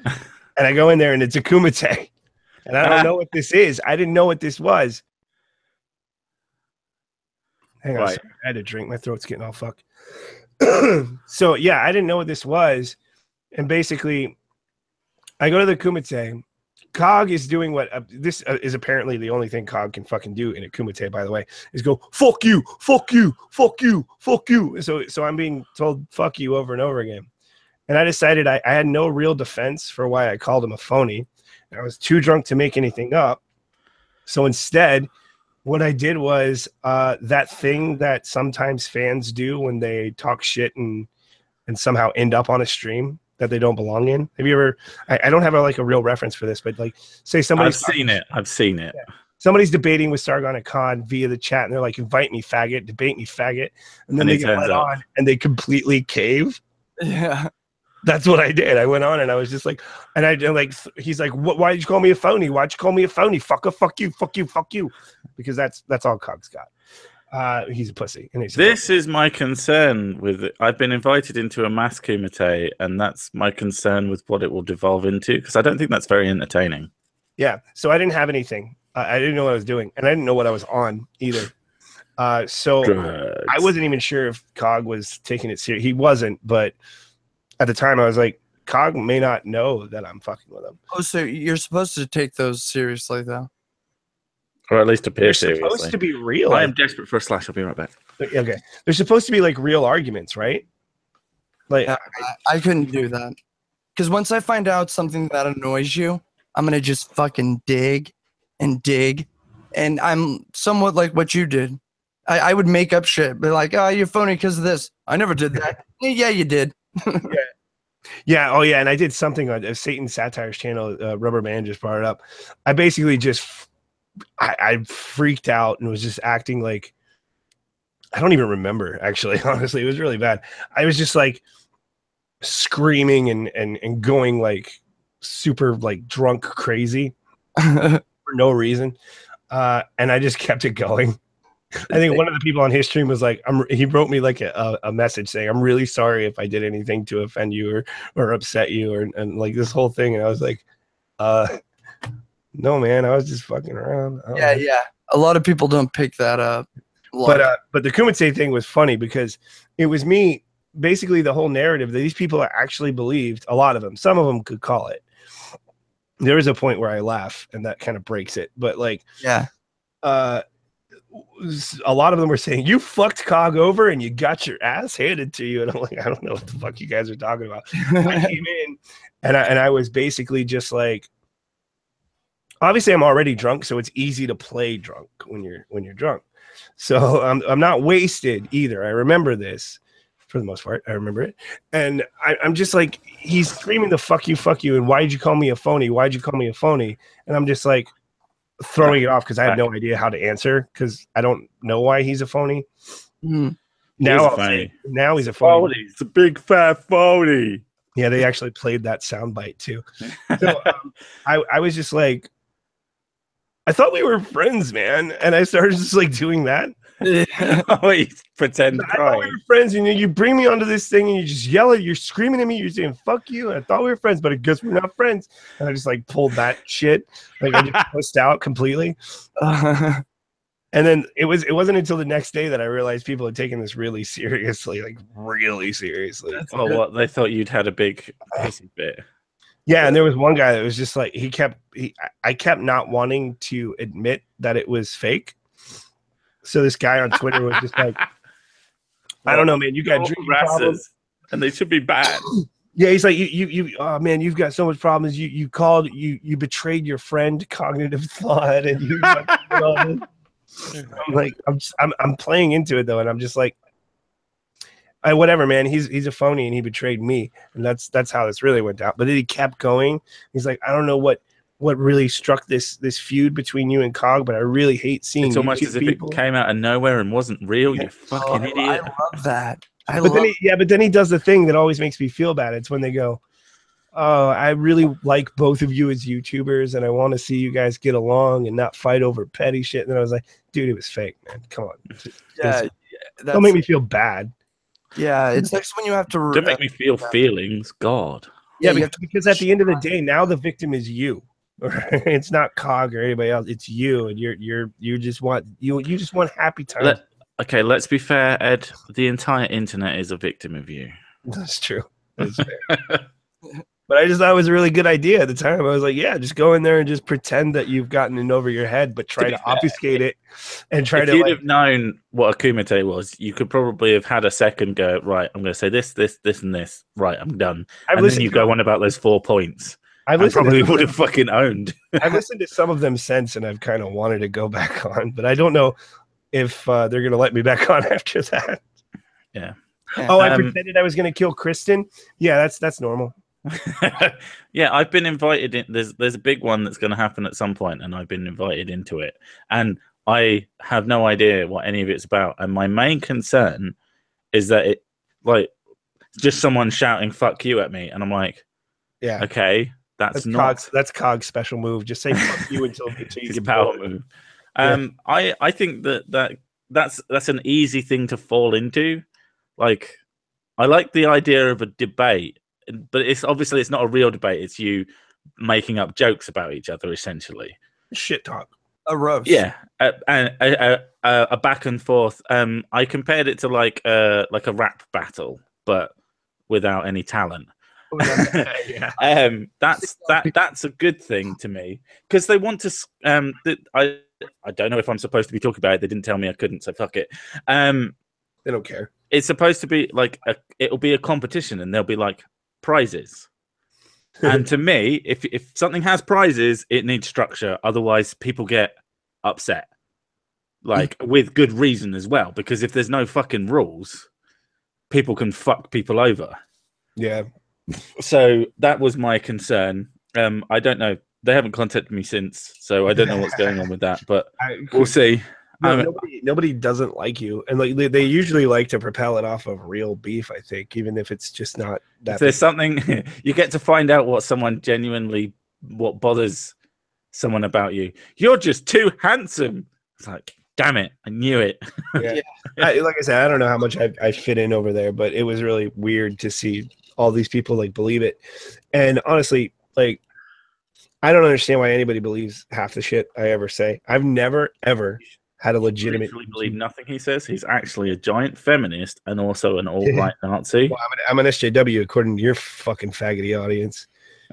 And I go in there, and it's a kumite. And I don't know what this is. I didn't know what this was. Hang on. Sorry. I had to drink. My throat's getting all fucked. So, yeah, I didn't know what this was. And basically, I go to the kumite. Cog is doing what this is apparently the only thing Cog can fucking do in a kumite, by the way, is go, fuck you, fuck you, fuck you, fuck you. So I'm being told fuck you over and over again. And I decided I had no real defense for why I called him a phony. I was too drunk to make anything up. So instead, what I did was that thing that sometimes fans do when they talk shit and somehow end up on a stream that they don't belong in. Have you ever? I don't have a real reference for this, but like, say somebody's I've seen it. Yeah. Somebody's debating with Sargon and Khan via the chat, and they're like, "Invite me, faggot. Debate me, faggot." And then they get let on, and they completely cave. Yeah, that's what I did. I went on, and I was just like, and I like, he's like, "Why did you call me a phony? Why'd you call me a phony? Fucker, fuck you, fuck you, fuck you," because that's all Cog's got. He's a pussy. And this is my concern with it. I've been invited into a mass kumite, and that's my concern with what it will devolve into, because I don't think that's very entertaining. Yeah. So I didn't have anything. I didn't know what I was doing, and I didn't know what I was on either. So Drugs. I wasn't even sure if Cog was taking it serious. He wasn't, but at the time I was like, Cog may not know that I'm fucking with him. Oh, so you're supposed to take those seriously, though. Or at least appear They're seriously. supposed to be real. I am desperate for a slash. I'll be right back. Okay. They're supposed to be like real arguments, right? Like Yeah, I couldn't do that. Because once I find out something that annoys you, I'm going to just fucking dig and dig. And I'm somewhat like what you did. I would make up shit. Be like, oh, you're phony because of this. I never did that. Yeah, you did. Yeah. Oh, yeah. And I did something on Satan Satire's channel. Rubber Man just brought it up. I basically just, I freaked out and was just acting like, I don't even remember, actually. Honestly, it was really bad. I was just like screaming and going like super like drunk crazy for no reason. And I just kept it going. I think one of the people on his stream was like, he wrote me like a message saying, I'm really sorry if I did anything to offend you or upset you and like this whole thing. And I was like, no, man, I was just fucking around. Yeah. A lot of people don't pick that up. But the Kumite thing was funny because it was me. Basically, the whole narrative that these people actually believed, a lot of them, some of them could call it. There is a point where I laugh and that kind of breaks it. But like, yeah, a lot of them were saying, you fucked Cog over and you got your ass handed to you. And I'm like, I don't know what the fuck you guys are talking about. I came in and I was basically just like, obviously I'm already drunk, so it's easy to play drunk when you're drunk. So I'm not wasted either. I remember this for the most part. I remember it. And I'm just like, he's screaming the fuck you. And why'd you call me a phony? Why'd you call me a phony? And I'm just like throwing it off because I have no idea how to answer because I don't know why he's a phony. Mm. Now he's a phony. He's a big fat phony. Yeah, they actually played that soundbite too. So I was just like, I thought we were friends, man. And I started just like doing that. He's pretend I thought we were friends, and you bring me onto this thing and you just yell at, you're screaming at me, you're saying fuck you. And I thought we were friends, but I guess we're not friends. And I just like pulled that shit. Like I just pussed out completely. And then it wasn't until the next day that I realized people had taken this really seriously, like really seriously. Oh, what? They thought you'd had a big pissy bit. Yeah, and there was one guy that was just like I kept not wanting to admit that it was fake. So this guy on Twitter was just like, I don't know, man, you got drinking problems, and they should be bad. Yeah, he's like, you oh man, you've got so much problems. You betrayed your friend, cognitive thought, and you. I'm like, I'm playing into it though, and I'm just like, whatever, man. He's a phony, and he betrayed me, and that's how this really went down. But then he kept going. He's like, I don't know what really struck this feud between you and Cog, but I really hate seeing. It's almost as if it came out of nowhere and wasn't real. You fucking idiot. I love that. But then he does the thing that always makes me feel bad. It's when they go, "Oh, I really like both of you as YouTubers, and I want to see you guys get along and not fight over petty shit." And then I was like, "Dude, it was fake, man. Come on, don't make me feel bad." Yeah, it's like when you have to. Don't make me feel feelings, God. Yeah, because at the end of the day, now the victim is you. It's not Cog or anybody else. It's you, and you just want happy times. Let's be fair, Ed. The entire internet is a victim of you. That's true. That's fair. But I just thought it was a really good idea at the time. I was like, yeah, just go in there and just pretend that you've gotten it over your head, but try to obfuscate it and try to. If you'd have known what a kumite was, you could probably have had a second go. Right, I'm going to say this, and this. Right, I'm done. And then you go on about those 4 points. I probably would have fucking owned. I've listened to some of them since, and I've kind of wanted to go back on, but I don't know if they're going to let me back on after that. Yeah. Oh, I pretended I was going to kill Kristen. Yeah, that's normal. Yeah, I've been invited in. There's a big one that's going to happen at some point, and I've been invited into it, and I have no idea what any of it's about. And my main concern is that it, like, just someone shouting "fuck you" at me, and I'm like, yeah, okay. That's Cog's special move. Just say fuck you until you get power move. I think that's an easy thing to fall into. Like, I like the idea of a debate, but it's obviously it's not a real debate. It's you making up jokes about each other, essentially. Shit talk. A roast. Yeah, a back and forth. I compared it to like a rap battle, but without any talent. Yeah. That's a good thing to me because they want to. I don't know if I'm supposed to be talking about it. They didn't tell me I couldn't, so fuck it. They don't care. It's supposed to be like it'll be a competition, and there'll be like prizes. And to me, if something has prizes, it needs structure. Otherwise, people get upset, like with good reason as well. Because if there's no fucking rules, people can fuck people over. Yeah. So that was my concern. I don't know. They haven't contacted me since, so I don't know what's going on with that. But we'll see. No, nobody doesn't like you, and like they usually like to propel it off of real beef. I think, even if it's just not that. If there's something you get to find out what bothers someone about you. You're just too handsome. It's like, damn it, I knew it. Yeah. Like I said, I don't know how much I fit in over there, but it was really weird to see all these people like believe it. And honestly, like, I don't understand why anybody believes half the shit I ever say. I've never ever had a legitimate. Believe nothing he says. He's actually a giant feminist and also an alt-right Nazi. Well, I'm an SJW according to your fucking faggoty audience.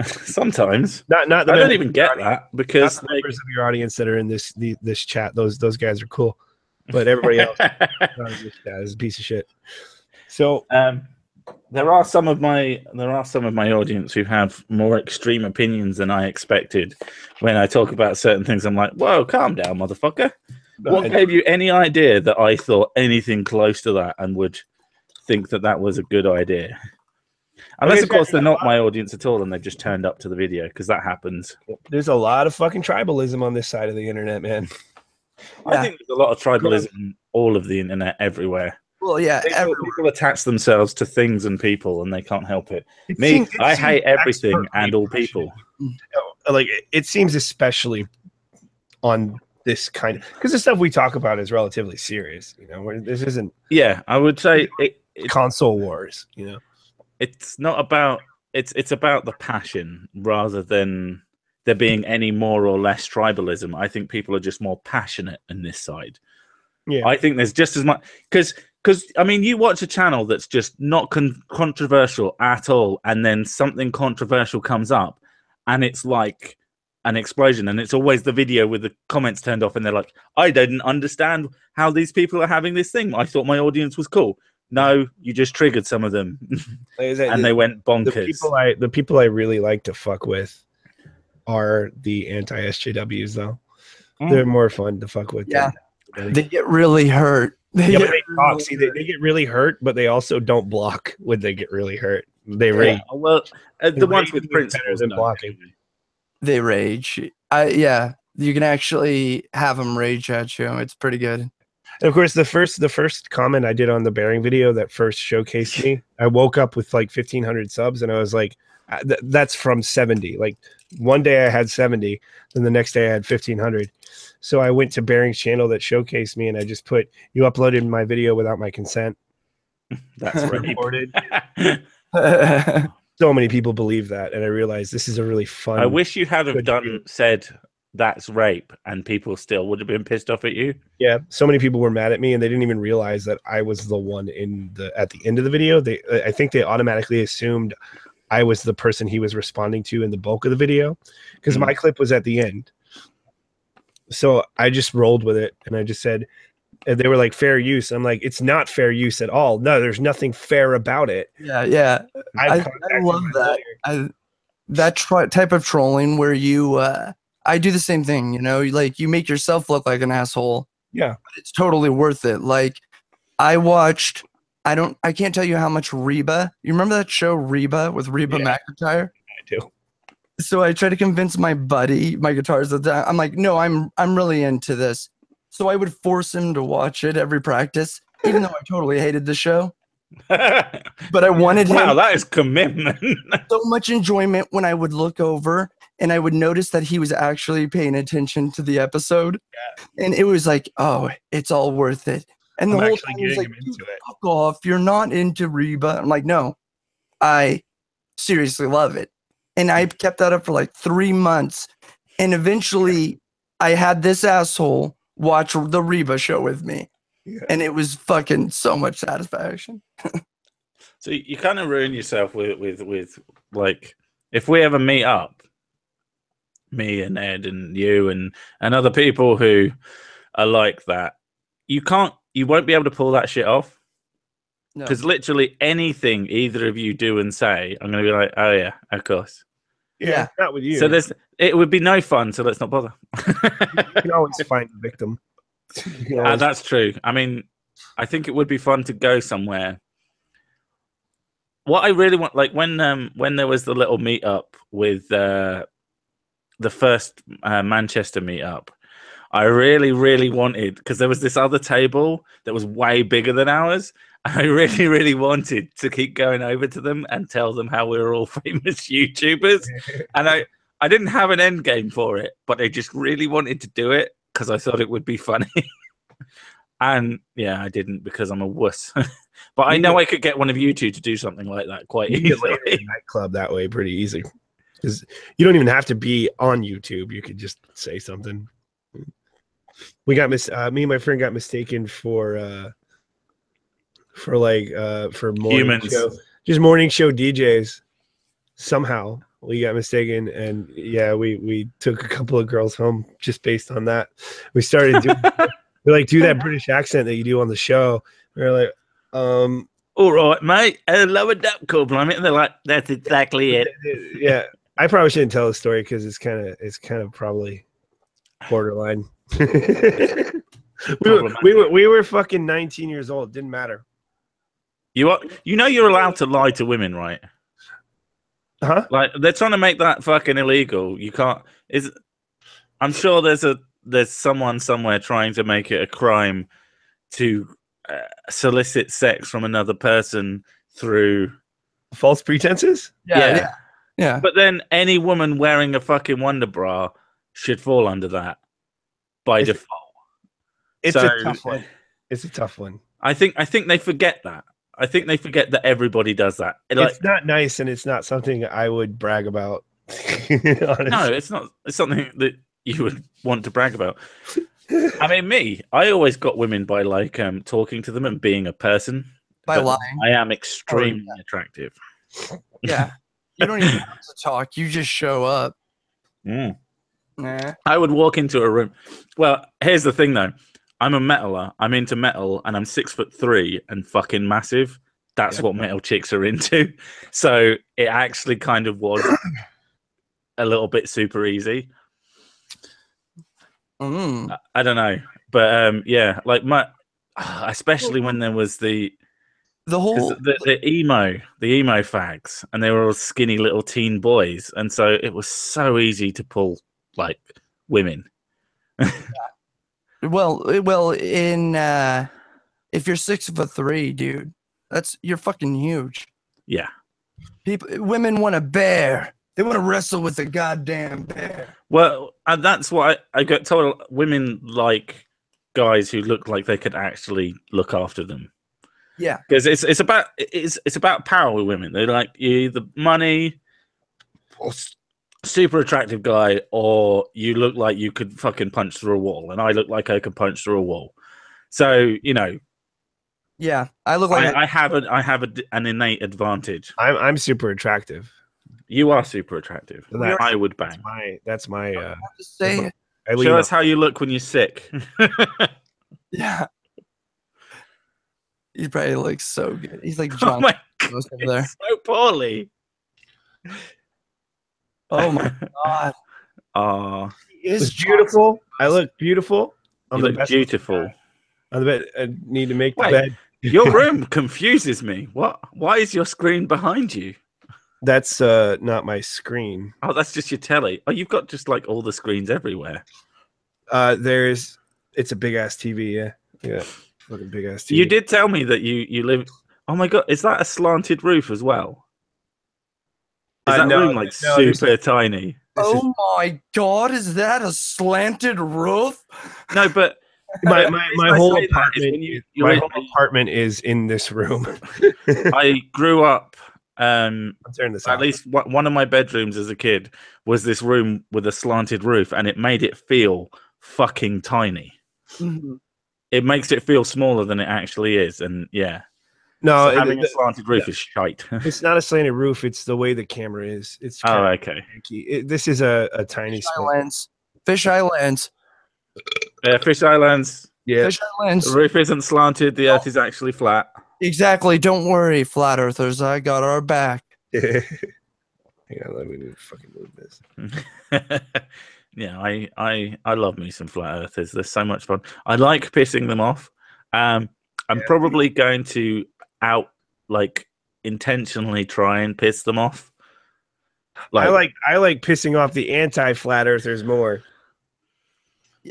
Sometimes, not. I don't even get that because the members of your audience that are in this chat, those guys are cool, but everybody else is a piece of shit. So there are some of my audience who have more extreme opinions than I expected. When I talk about certain things, I'm like, whoa, calm down, motherfucker. What gave you any idea that I thought anything close to that and would think that was a good idea? Unless, of course, they're not my audience at all and they've just turned up to the video, because that happens. There's a lot of fucking tribalism on this side of the internet, man. I think there's a lot of tribalism all of the internet, everywhere. Well, yeah. People attach themselves to things and people and they can't help it. I hate everything and all people. Like, it seems especially on this kind of, because the stuff we talk about is relatively serious, you know. This isn't. Yeah, I would say console wars, you know. It's not about it's about the passion rather than there being any more or less tribalism. I think people are just more passionate in this side. Yeah, I think there's just as much because I mean, you watch a channel that's just not controversial at all, and then something controversial comes up, and it's like an explosion, and it's always the video with the comments turned off, and they're like, I didn't understand how these people are having this thing. I thought my audience was cool. No, you just triggered some of them, and they went bonkers. The people I really like to fuck with are the anti-SJWs, though. They're more fun to fuck with. Yeah, they get really hurt. They get really hurt, but they also don't block when they get really hurt. They rage. Well, the ones with principles than blocking. They rage. Yeah, you can actually have them rage at you. It's pretty good. And of course, the first comment I did on the Bearing video that first showcased me, I woke up with like 1,500 subs, and I was like, that's from 70. Like, one day I had 70, then the next day I had 1,500. So I went to Bearing's channel that showcased me, and I just put, you uploaded my video without my consent. That's recorded. So many people believe that, and I realized this is a really fun. I wish you had said that's rape, and people still would have been pissed off at you. Yeah, so many people were mad at me, and they didn't even realize that I was the one at the end of the video. I think they automatically assumed I was the person he was responding to in the bulk of the video, because my clip was at the end. So I just rolled with it, and I just said, and they were like, fair use. I'm like, it's not fair use at all. No, there's nothing fair about it. Yeah. I love that. That type of trolling where you, I do the same thing, you know, like you make yourself look like an asshole. Yeah. But it's totally worth it. Like, I can't tell you how much Reba, you remember that show Reba with Reba McEntire? I do. So I try to convince my buddy, my guitarist, I'm like, no, I'm really into this. So I would force him to watch it every practice, even though I totally hated the show. But I wanted him. Wow, that is commitment. So much enjoyment when I would look over and I would notice that he was actually paying attention to the episode. Yeah. And it was like, oh, it's all worth it. And the whole time he was like, fuck off, you're not into Reba. I'm like, no, I seriously love it. And I kept that up for like 3 months. And eventually I had this asshole watch the Reba show with me, and it was fucking so much satisfaction. So you kind of ruin yourself with like, if we ever meet up, me and Ed and you and other people who are like that, you won't be able to pull that shit off. Because literally anything either of you do and say, I'm going to be like, oh yeah, of course. Yeah. Not with you. So it would be no fun, so let's not bother. You can always find the victim. That's true. I mean, I think it would be fun to go somewhere. What I really want, like when there was the little meetup with the first Manchester meetup, I really, really wanted, because there was this other table that was way bigger than ours. I really, really wanted to keep going over to them and tell them how we were all famous YouTubers. And I didn't have an end game for it, but I just really wanted to do it because I thought it would be funny. And yeah, I didn't because I'm a wuss. But I know I could get one of you two to do something like that quite easily. Nightclub that way pretty easy. Because you don't even have to be on YouTube. You could just say something. We got me and my friend got mistaken for morning Humans. show, just morning show DJs. Somehow we got mistaken, and yeah, we took a couple of girls home just based on that. We started doing do that British accent that you do on the show. We were like, all right, mate. Lower that compliment. And they're like, that's exactly it. Yeah, I probably shouldn't tell the story because it's kind of probably borderline. we were fucking 19 years old. Didn't matter. You know you're allowed to lie to women, right? Huh? Like they're trying to make that fucking illegal. You can't. I'm sure there's someone somewhere trying to make it a crime to solicit sex from another person through false pretenses. Yeah. But then any woman wearing a fucking Wonder Bra should fall under that by default. It's a tough one. It's a tough one. I think they forget that. I think they forget that everybody does that. It's not nice, and it's not something I would brag about. No, it's not. It's something that you would want to brag about. I mean, I always got women by talking to them and being a person. By lying. I am extremely attractive. Yeah. You don't even have to talk. You just show up. Mm. Nah. I would walk into a room. Well, here's the thing, though. I'm a metaler. I'm into metal, and I'm 6'3" and fucking massive. That's what metal chicks are into. So it actually kind of was a little bit super easy. I don't know, but yeah, like especially when there was the emo fags, and they were all skinny little teen boys, and so it was so easy to pull like women. Well, in if you're 6'3", dude, you're fucking huge. Yeah. Women want a bear. They want to wrestle with a goddamn bear. Well, and that's what I got told. Women like guys who look like they could actually look after them. Yeah, because it's about power with women. They like you either money or super attractive guy, or you look like you could fucking punch through a wall, and I look like I could punch through a wall. So yeah, I look like I have an innate advantage. I'm super attractive. You are super attractive. I would bang. That's my. Say, show us how you look when you're sick. Yeah. He probably looks so good. He's like John. Oh my God, over there. So poorly. Oh my God. Oh, it's beautiful. I look beautiful. You look beautiful. On the bed. I need to make the bed. Your room confuses me. What? Why is your screen behind you? That's not my screen. Oh, that's just your telly. Oh, you've got just like all the screens everywhere. It's a big ass TV. Yeah. Fucking big ass TV. You did tell me that you live. Oh my God, is that a slanted roof as well? Is that room like super tiny? Oh my God, is that a slanted roof? No, but my whole apartment is in this room. I grew up. I'm turning this at least one of my bedrooms as a kid was this room with a slanted roof, and it made it feel fucking tiny. Mhm. It makes it feel smaller than it actually is, and yeah. No, So having a slanted roof is shite. it's not a slanted roof. It's the way the camera is. It's Oh, kinda okay. janky. This is a tiny Fisheye space. lens. Fisheye lens. Yeah, Fish Islands. Yeah. Fisheye lens. The roof isn't slanted. The Earth is actually flat. Exactly. Don't worry, flat earthers. I got our back. Hang on, let me fucking move this. Yeah, I love me some flat earthers. They're so much fun. I like pissing them off. I'm probably going to intentionally try and piss them off. I like pissing off the anti-flat earthers more.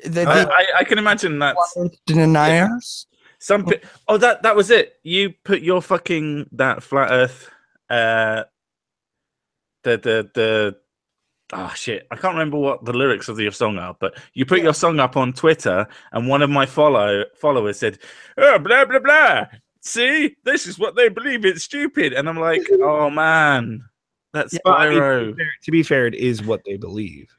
I can imagine that's deniers. That was it. You put your fucking that flat Earth. Oh shit! I can't remember what the lyrics of your song are, but you put your song up on Twitter, and one of my followers said, "Oh, blah blah blah. See, this is what they believe. It's stupid." And I'm like, "Oh man, that's Spyro." To be fair, it is what they believe.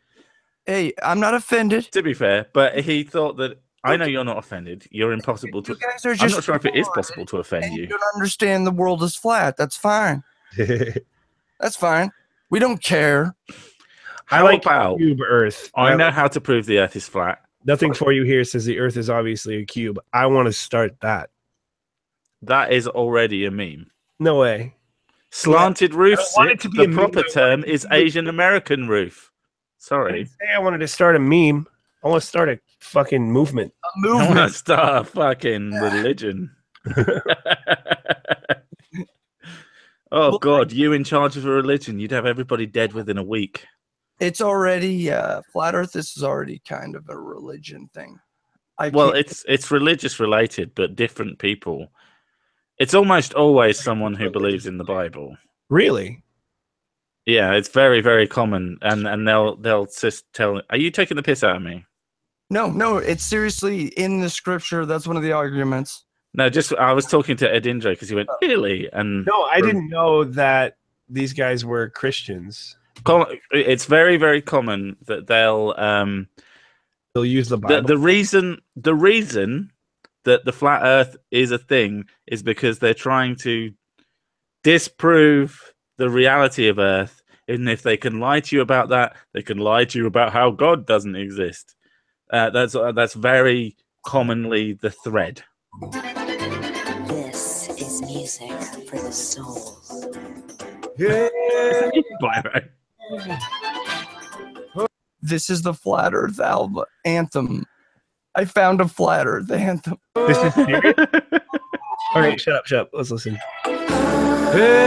Hey, I'm not offended. To be fair, but he thought that. I know you're not offended. You're impossible to. You guys are I'm just not sure if it is possible to offend and you. you don't understand the world is flat. That's fine. That's fine. We don't care. I like cube Earth. I know how to prove the Earth is flat. Nothing for you here says the Earth is obviously a cube. I want to start that. That is already a meme. No way. Slanted roof. The proper meme. term is Asian American roof. Sorry. I didn't say I wanted to start a meme. I want to start a fucking movement. A I want movement. to start a fucking religion. Oh God, you in charge of a religion? You'd have everybody dead within a week. It's already flat Earth. This is already kind of a religion thing. It's religious related, but different people. It's almost always someone who believes in the Bible. Really? Yeah, it's very, very common, and they'll just tell. Are you taking the piss out of me? No, it's seriously in the scripture. That's one of the arguments. No, I was talking to Edindro because he went really, and no, I didn't know that these guys were Christians. It's very, very common that they'll use the Bible. The reason that the flat Earth is a thing is because they're trying to disprove the reality of Earth. And if they can lie to you about that, they can lie to you about how God doesn't exist. That's very commonly the thread. This is music for the soul. Yeah. This is the Flat Earth album anthem. I found a Flat Earth anthem. This is serious? All right, shut up. Let's listen. Hey,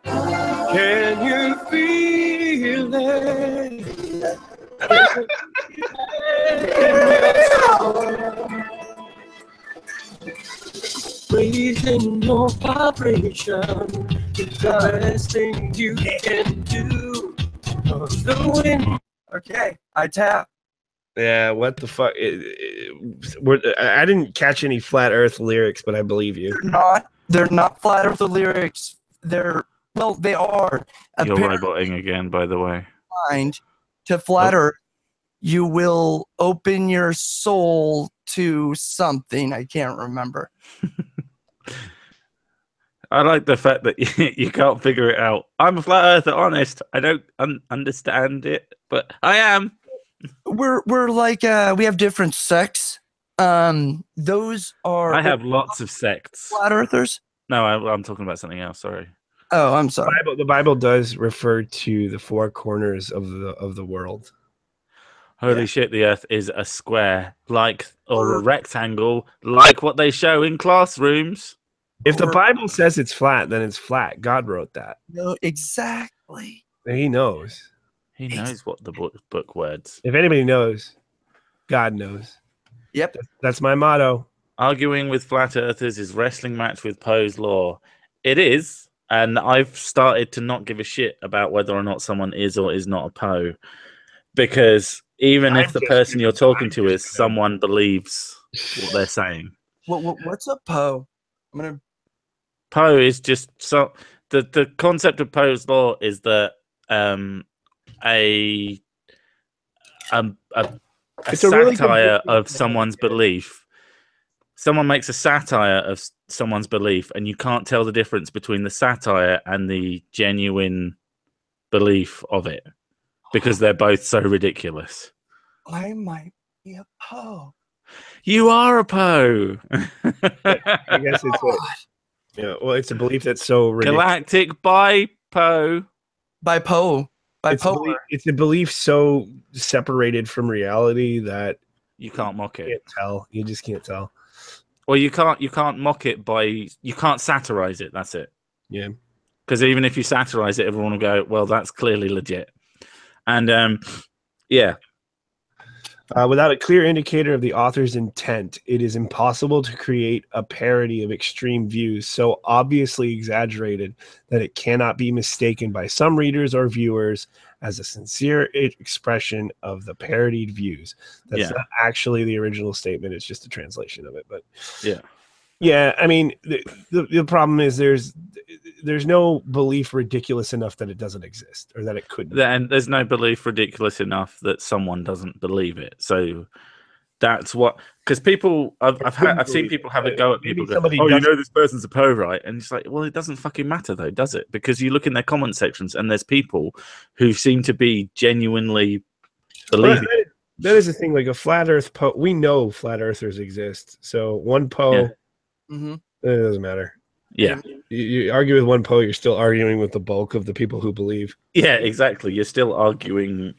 can you feel it? Raising your vibration, the best thing you can do. The wind. Okay, I tap. Yeah, what the fuck? I didn't catch any flat Earth lyrics, but I believe you. They're not flat Earth lyrics. They are. You're roboting again, by the way. Mind to flat Earth, you will open your soul to something. I can't remember. I like the fact that you can't figure it out. I'm a flat earther, honest. I don't understand it, but I am. We're like we have different sects. Those are. I have lots of sects. Flat earthers. No, I'm talking about something else. Sorry. Oh, I'm sorry. The Bible does refer to the four corners of the world. Holy shit! The Earth is a square, or a rectangle, like what they show in classrooms. If the Bible says it's flat, then it's flat. God wrote that. No, exactly. He knows. He knows what the book words. If anybody knows, God knows. Yep. That's my motto. Arguing with flat earthers is wrestling match with Poe's law. It is, and I've started to not give a shit about whether or not someone is or is not a Poe, because even if the person you're talking to is someone believes what they're saying. What's a Poe? Poe is just so the concept of Poe's law is that a a It's a really good satire book. of someone's belief. Someone makes a satire of someone's belief, and you can't tell the difference between the satire and the genuine belief of it because they're both so ridiculous. I might be a Poe. You are a Poe. I guess it's it's a belief that's so ridiculous. Galactic by Poe. By Poe. By Poe. It's a belief so separated from reality that You can't mock you it. can't tell. You just can't tell. Well, you can't mock it you can't satirize it. That's it. Yeah. Because even if you satirize it, everyone will go, well, that's clearly legit. And yeah. Without a clear indicator of the author's intent, it is impossible to create a parody of extreme views so obviously exaggerated that it cannot be mistaken by some readers or viewers as a sincere expression of the parodied views. That's not actually the original statement. It's just a translation of it. But yeah, I mean, the problem is there's no belief ridiculous enough that it doesn't exist or that it couldn't. And there's no belief ridiculous enough that someone doesn't believe it. So that's what, because people, I've seen people have a go at people. Go, oh, you know this person's a Poe, right? And it's like, well, it doesn't fucking matter though, does it? Because you look in their comment sections and there's people who seem to be genuinely believing. That is the thing. Like a flat Earth Poe, we know flat Earthers exist. So one Poe, it doesn't matter. Yeah, you argue with one Poe, you're still arguing with the bulk of the people who believe. Yeah, exactly. You're still arguing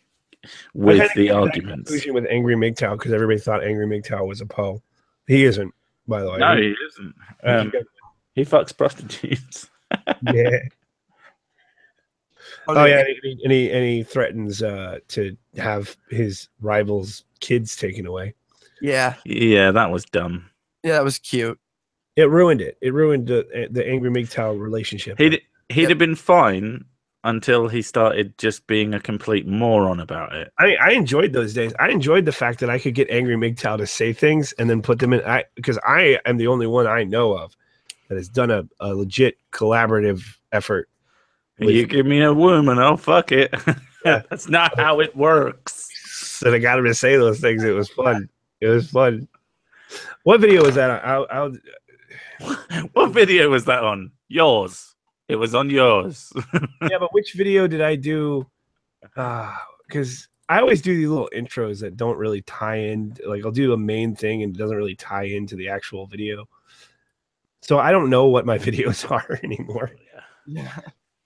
with the arguments. With Angry MGTOW because everybody thought Angry MGTOW was a Poe. He isn't, by the way. No, he isn't. He fucks prostitutes. Yeah. Oh yeah, and he threatens to have his rivals' kids taken away. Yeah. Yeah, that was dumb. Yeah, that was cute. It ruined it. It ruined the Angry MGTOW relationship. He'd have been fine until he started just being a complete moron about it. I enjoyed those days. I enjoyed the fact that I could get Angry MGTOW to say things and then put them in. Because I am the only one I know of that has done a legit collaborative effort. You give me a woman, I'll fuck it. That's not how it works. So I got him to say those things. It was fun. It was fun. What video was that on? What video was that on? Yours. It was on yours. Yeah, but which video did I do? Because I always do these little intros that don't really tie in. Like I'll do a main thing and it doesn't really tie into the actual video. So I don't know what my videos are anymore. Yeah.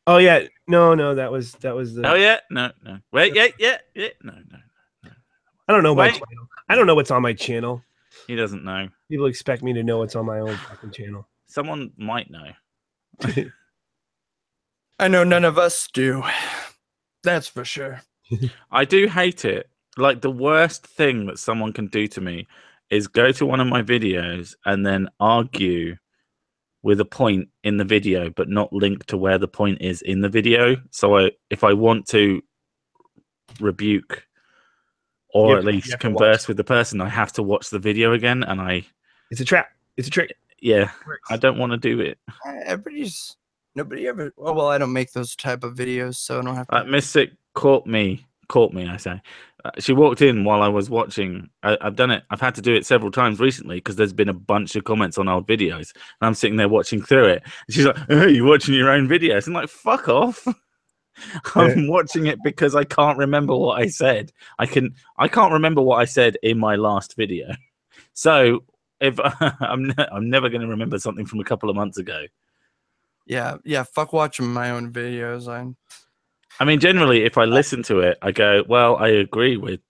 Oh yeah, no, that was the. Oh yeah, no. Wait, yeah, no. I don't know my channel. I don't know what's on my channel. He doesn't know. People expect me to know what's on my own fucking channel. Someone might know. I know none of us do. That's for sure. I do hate it. Like the worst thing that someone can do to me is go to one of my videos and then argue with a point in the video, but not link to where the point is in the video. So if I want to rebuke or at least converse with the person, I have to watch the video again. And it's a trap. It's a trick. Yeah, I don't want to do it. Nobody ever. Oh well, I don't make those type of videos, so I don't have to. Mystic caught me. I say. She walked in while I was watching. I've done it. I've had to do it several times recently because there's been a bunch of comments on old videos, and I'm sitting there watching through it. And she's like, "Oh, you're watching your own videos?" I'm like, "Fuck off." I'm watching it because I can't remember what I said. I can't remember what I said in my last video. So if I'm never going to remember something from a couple of months ago. Yeah. Fuck watching my own videos. I mean, generally, if I listen to it, I go, well, I agree with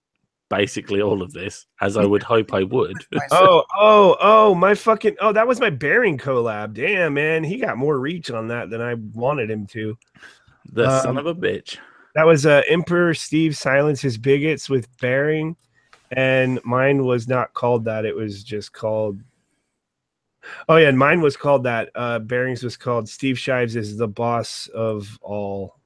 basically all of this, as I would hope I would. My fucking that was my Bearing collab. Damn, man, he got more reach on that than I wanted him to. The son of a bitch. That was Emperor Steve Silence His Bigots with Bearing, and mine was not called that. It was just called. Oh yeah, and mine was called that. Bearing's was called Steve Shives is the boss of all.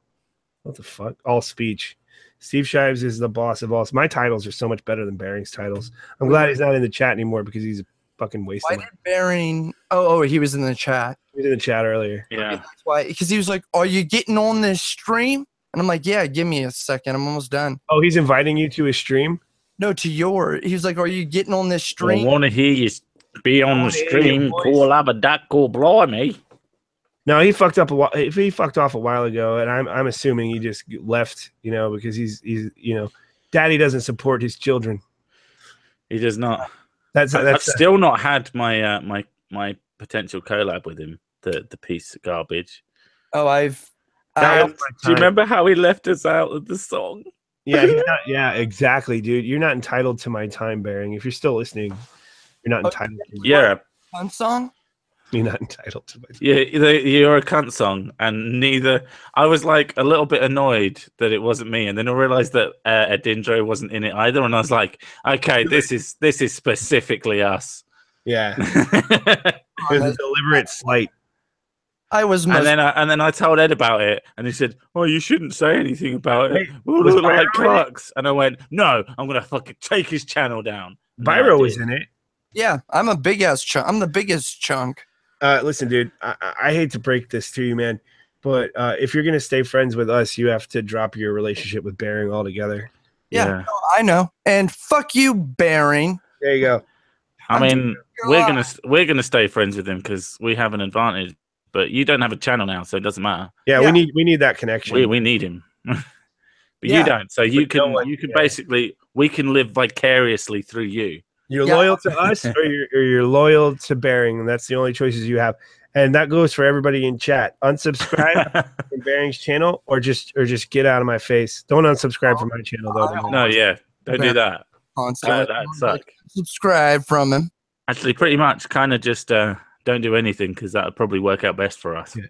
What the fuck? All speech. Steve Shives is the boss of all. My titles are so much better than Bearing's titles. I'm glad he's not in the chat anymore because he's a fucking waste. Why did Bearing? Oh, he was in the chat. He was in the chat earlier. Yeah. That's why, because he was like, "Are you getting on this stream?" And I'm like, yeah, give me a second. I'm almost done. Oh, he's inviting you to his stream? No, to your. He was like, are you getting on this I stream? want to hear you be on the wanna hear your stream. voice. Cool, abba cool, blimey. No, he fucked up a while. He fucked off a while ago, and I'm assuming he just left, because he's daddy doesn't support his children. He does not. That's I've still not had my my potential collab with him. The piece of garbage. Oh, Do you remember how he left us out of the song? Yeah, he's not, yeah, exactly, dude. You're not entitled to my time, Bearing. If you're still listening, you're not entitled. To Yeah, fun song. you're not entitled to my time. yeah, you're a cunt song, and neither. I was like a little bit annoyed that it wasn't me, and then I realized that Edindro wasn't in it either, and I was like, okay, this is specifically us. Yeah, it was a deliberate slight. I was. And then I told Ed about it, and he said, "Oh, you shouldn't say anything about it. Hey, We'll was look like Byro in it? clucks." And I went, "No, I'm gonna fucking take his channel down." And then I Byro was did. in it. Yeah, I'm a big ass chunk. I'm the biggest chunk. Listen, dude, I hate to break this to you, man, but if you're gonna stay friends with us, you have to drop your relationship with Bearing altogether. Yeah, no, I know. And fuck you, Bearing. There you go. I mean, we're gonna stay friends with him because we have an advantage. But you don't have a channel now, so it doesn't matter. Yeah, Yeah. we need that connection. We need him, but Yeah. you don't. So you But no can one- you can yeah. basically we can live vicariously through you. You're Yeah. loyal to us, or you're loyal to Bearing, and that's the only choices you have. And that goes for everybody in chat. Unsubscribe from Bearing's channel, or just get out of my face. Don't unsubscribe from my channel though. No, yeah, don't do that. Constantly. That'd suck. Subscribe from him. Actually, pretty much, kind of just don't do anything because that would probably work out best for us. Yeah.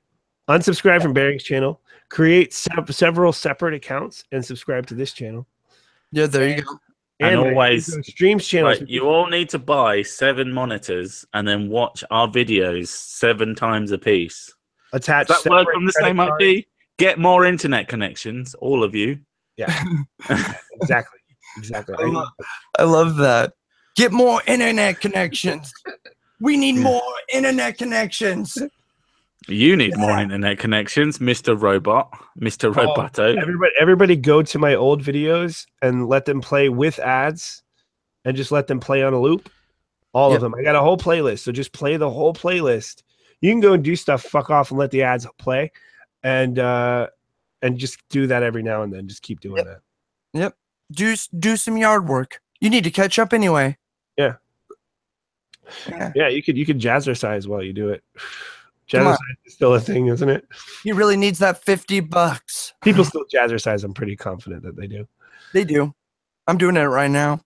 Unsubscribe from Bearing's channel. Create several separate accounts and subscribe to this channel. Yeah, there you go. And my always- Edindro Streams channel. Right, you all need to buy 7 monitors and then watch our videos 7 times a piece. attach. Does that work separate from the credit same cards. IP? Get more internet connections, all of you. Yeah, exactly. I love that. Get more internet connections. We need more internet connections. You need more internet connections, Mr. Robot, Mr. Roboto. Everybody go to my old videos and let them play with ads and just let them play on a loop. All of them. I got a whole playlist. So just play the whole playlist. You can go and do stuff, fuck off and let the ads play. And just do that every now and then. Just keep doing that. Yep. Do some yard work. You need to catch up anyway. Yeah. Yeah, you could jazzercise while you do it. Jazzercise is still a thing, isn't it? He really needs that $50. People still jazzercise. I'm pretty confident that they do. They do. I'm doing it right now.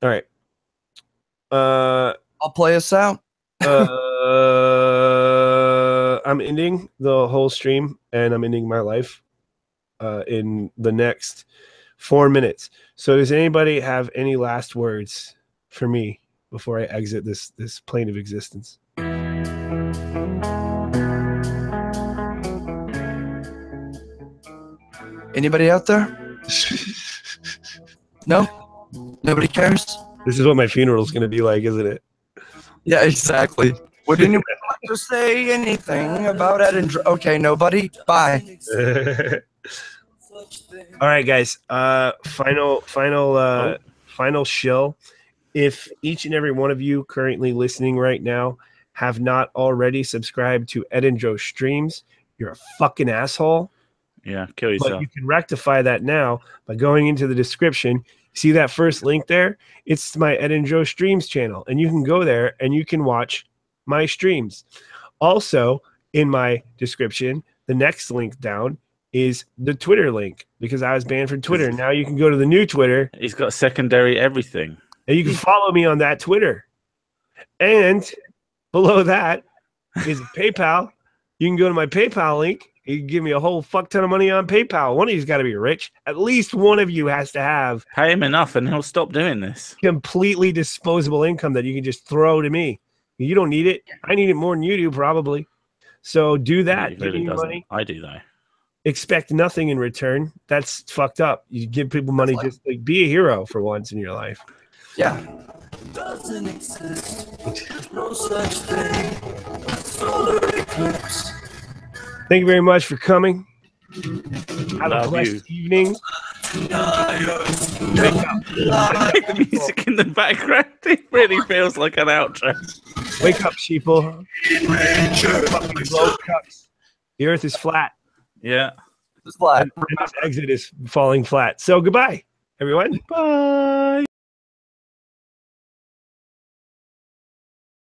All right. I'll play us out. I'm ending the whole stream and I'm ending my life in the next 4 minutes. So does anybody have any last words for me before I exit this plane of existence? Anybody out there? No? Nobody cares? This is what my funeral is going to be like, isn't it? Yeah, exactly. Would anybody like to say anything about Edindro? Okay, nobody? Bye. All right, guys. Final shill. If each and every one of you currently listening right now have not already subscribed to Edindro Streams, you're a fucking asshole. Yeah, kill But yourself. you can rectify that now by going into the description. See that first link there? It's my Edindro Streams channel, and you can go there and you can watch my streams. Also, in my description, the next link down is the Twitter link because I was banned from Twitter. Now you can go to the new Twitter He's got secondary everything. and you can follow me on that Twitter. And below that is PayPal. You can go to my PayPal link. You can give me a whole fuck ton of money on PayPal. One of you's got to be rich. At least one of you has to have Pay him enough and he'll stop doing this. completely disposable income that you can just throw to me. You don't need it. I need it more than you do, probably. So do that. He Give really me doesn't. money. I do though. Expect nothing in return. That's fucked up. You give people money, just like be a hero for once in your life. Yeah. Doesn't exist. There's no such thing. Solar eclipse. Thank you very much for coming. Have a Love blessed you. evening. I like the music in the background. It really feels like an outro. Wake up, sheeple. The earth is flat. Yeah. It's flat. And this exit is falling flat. So goodbye, everyone. Bye.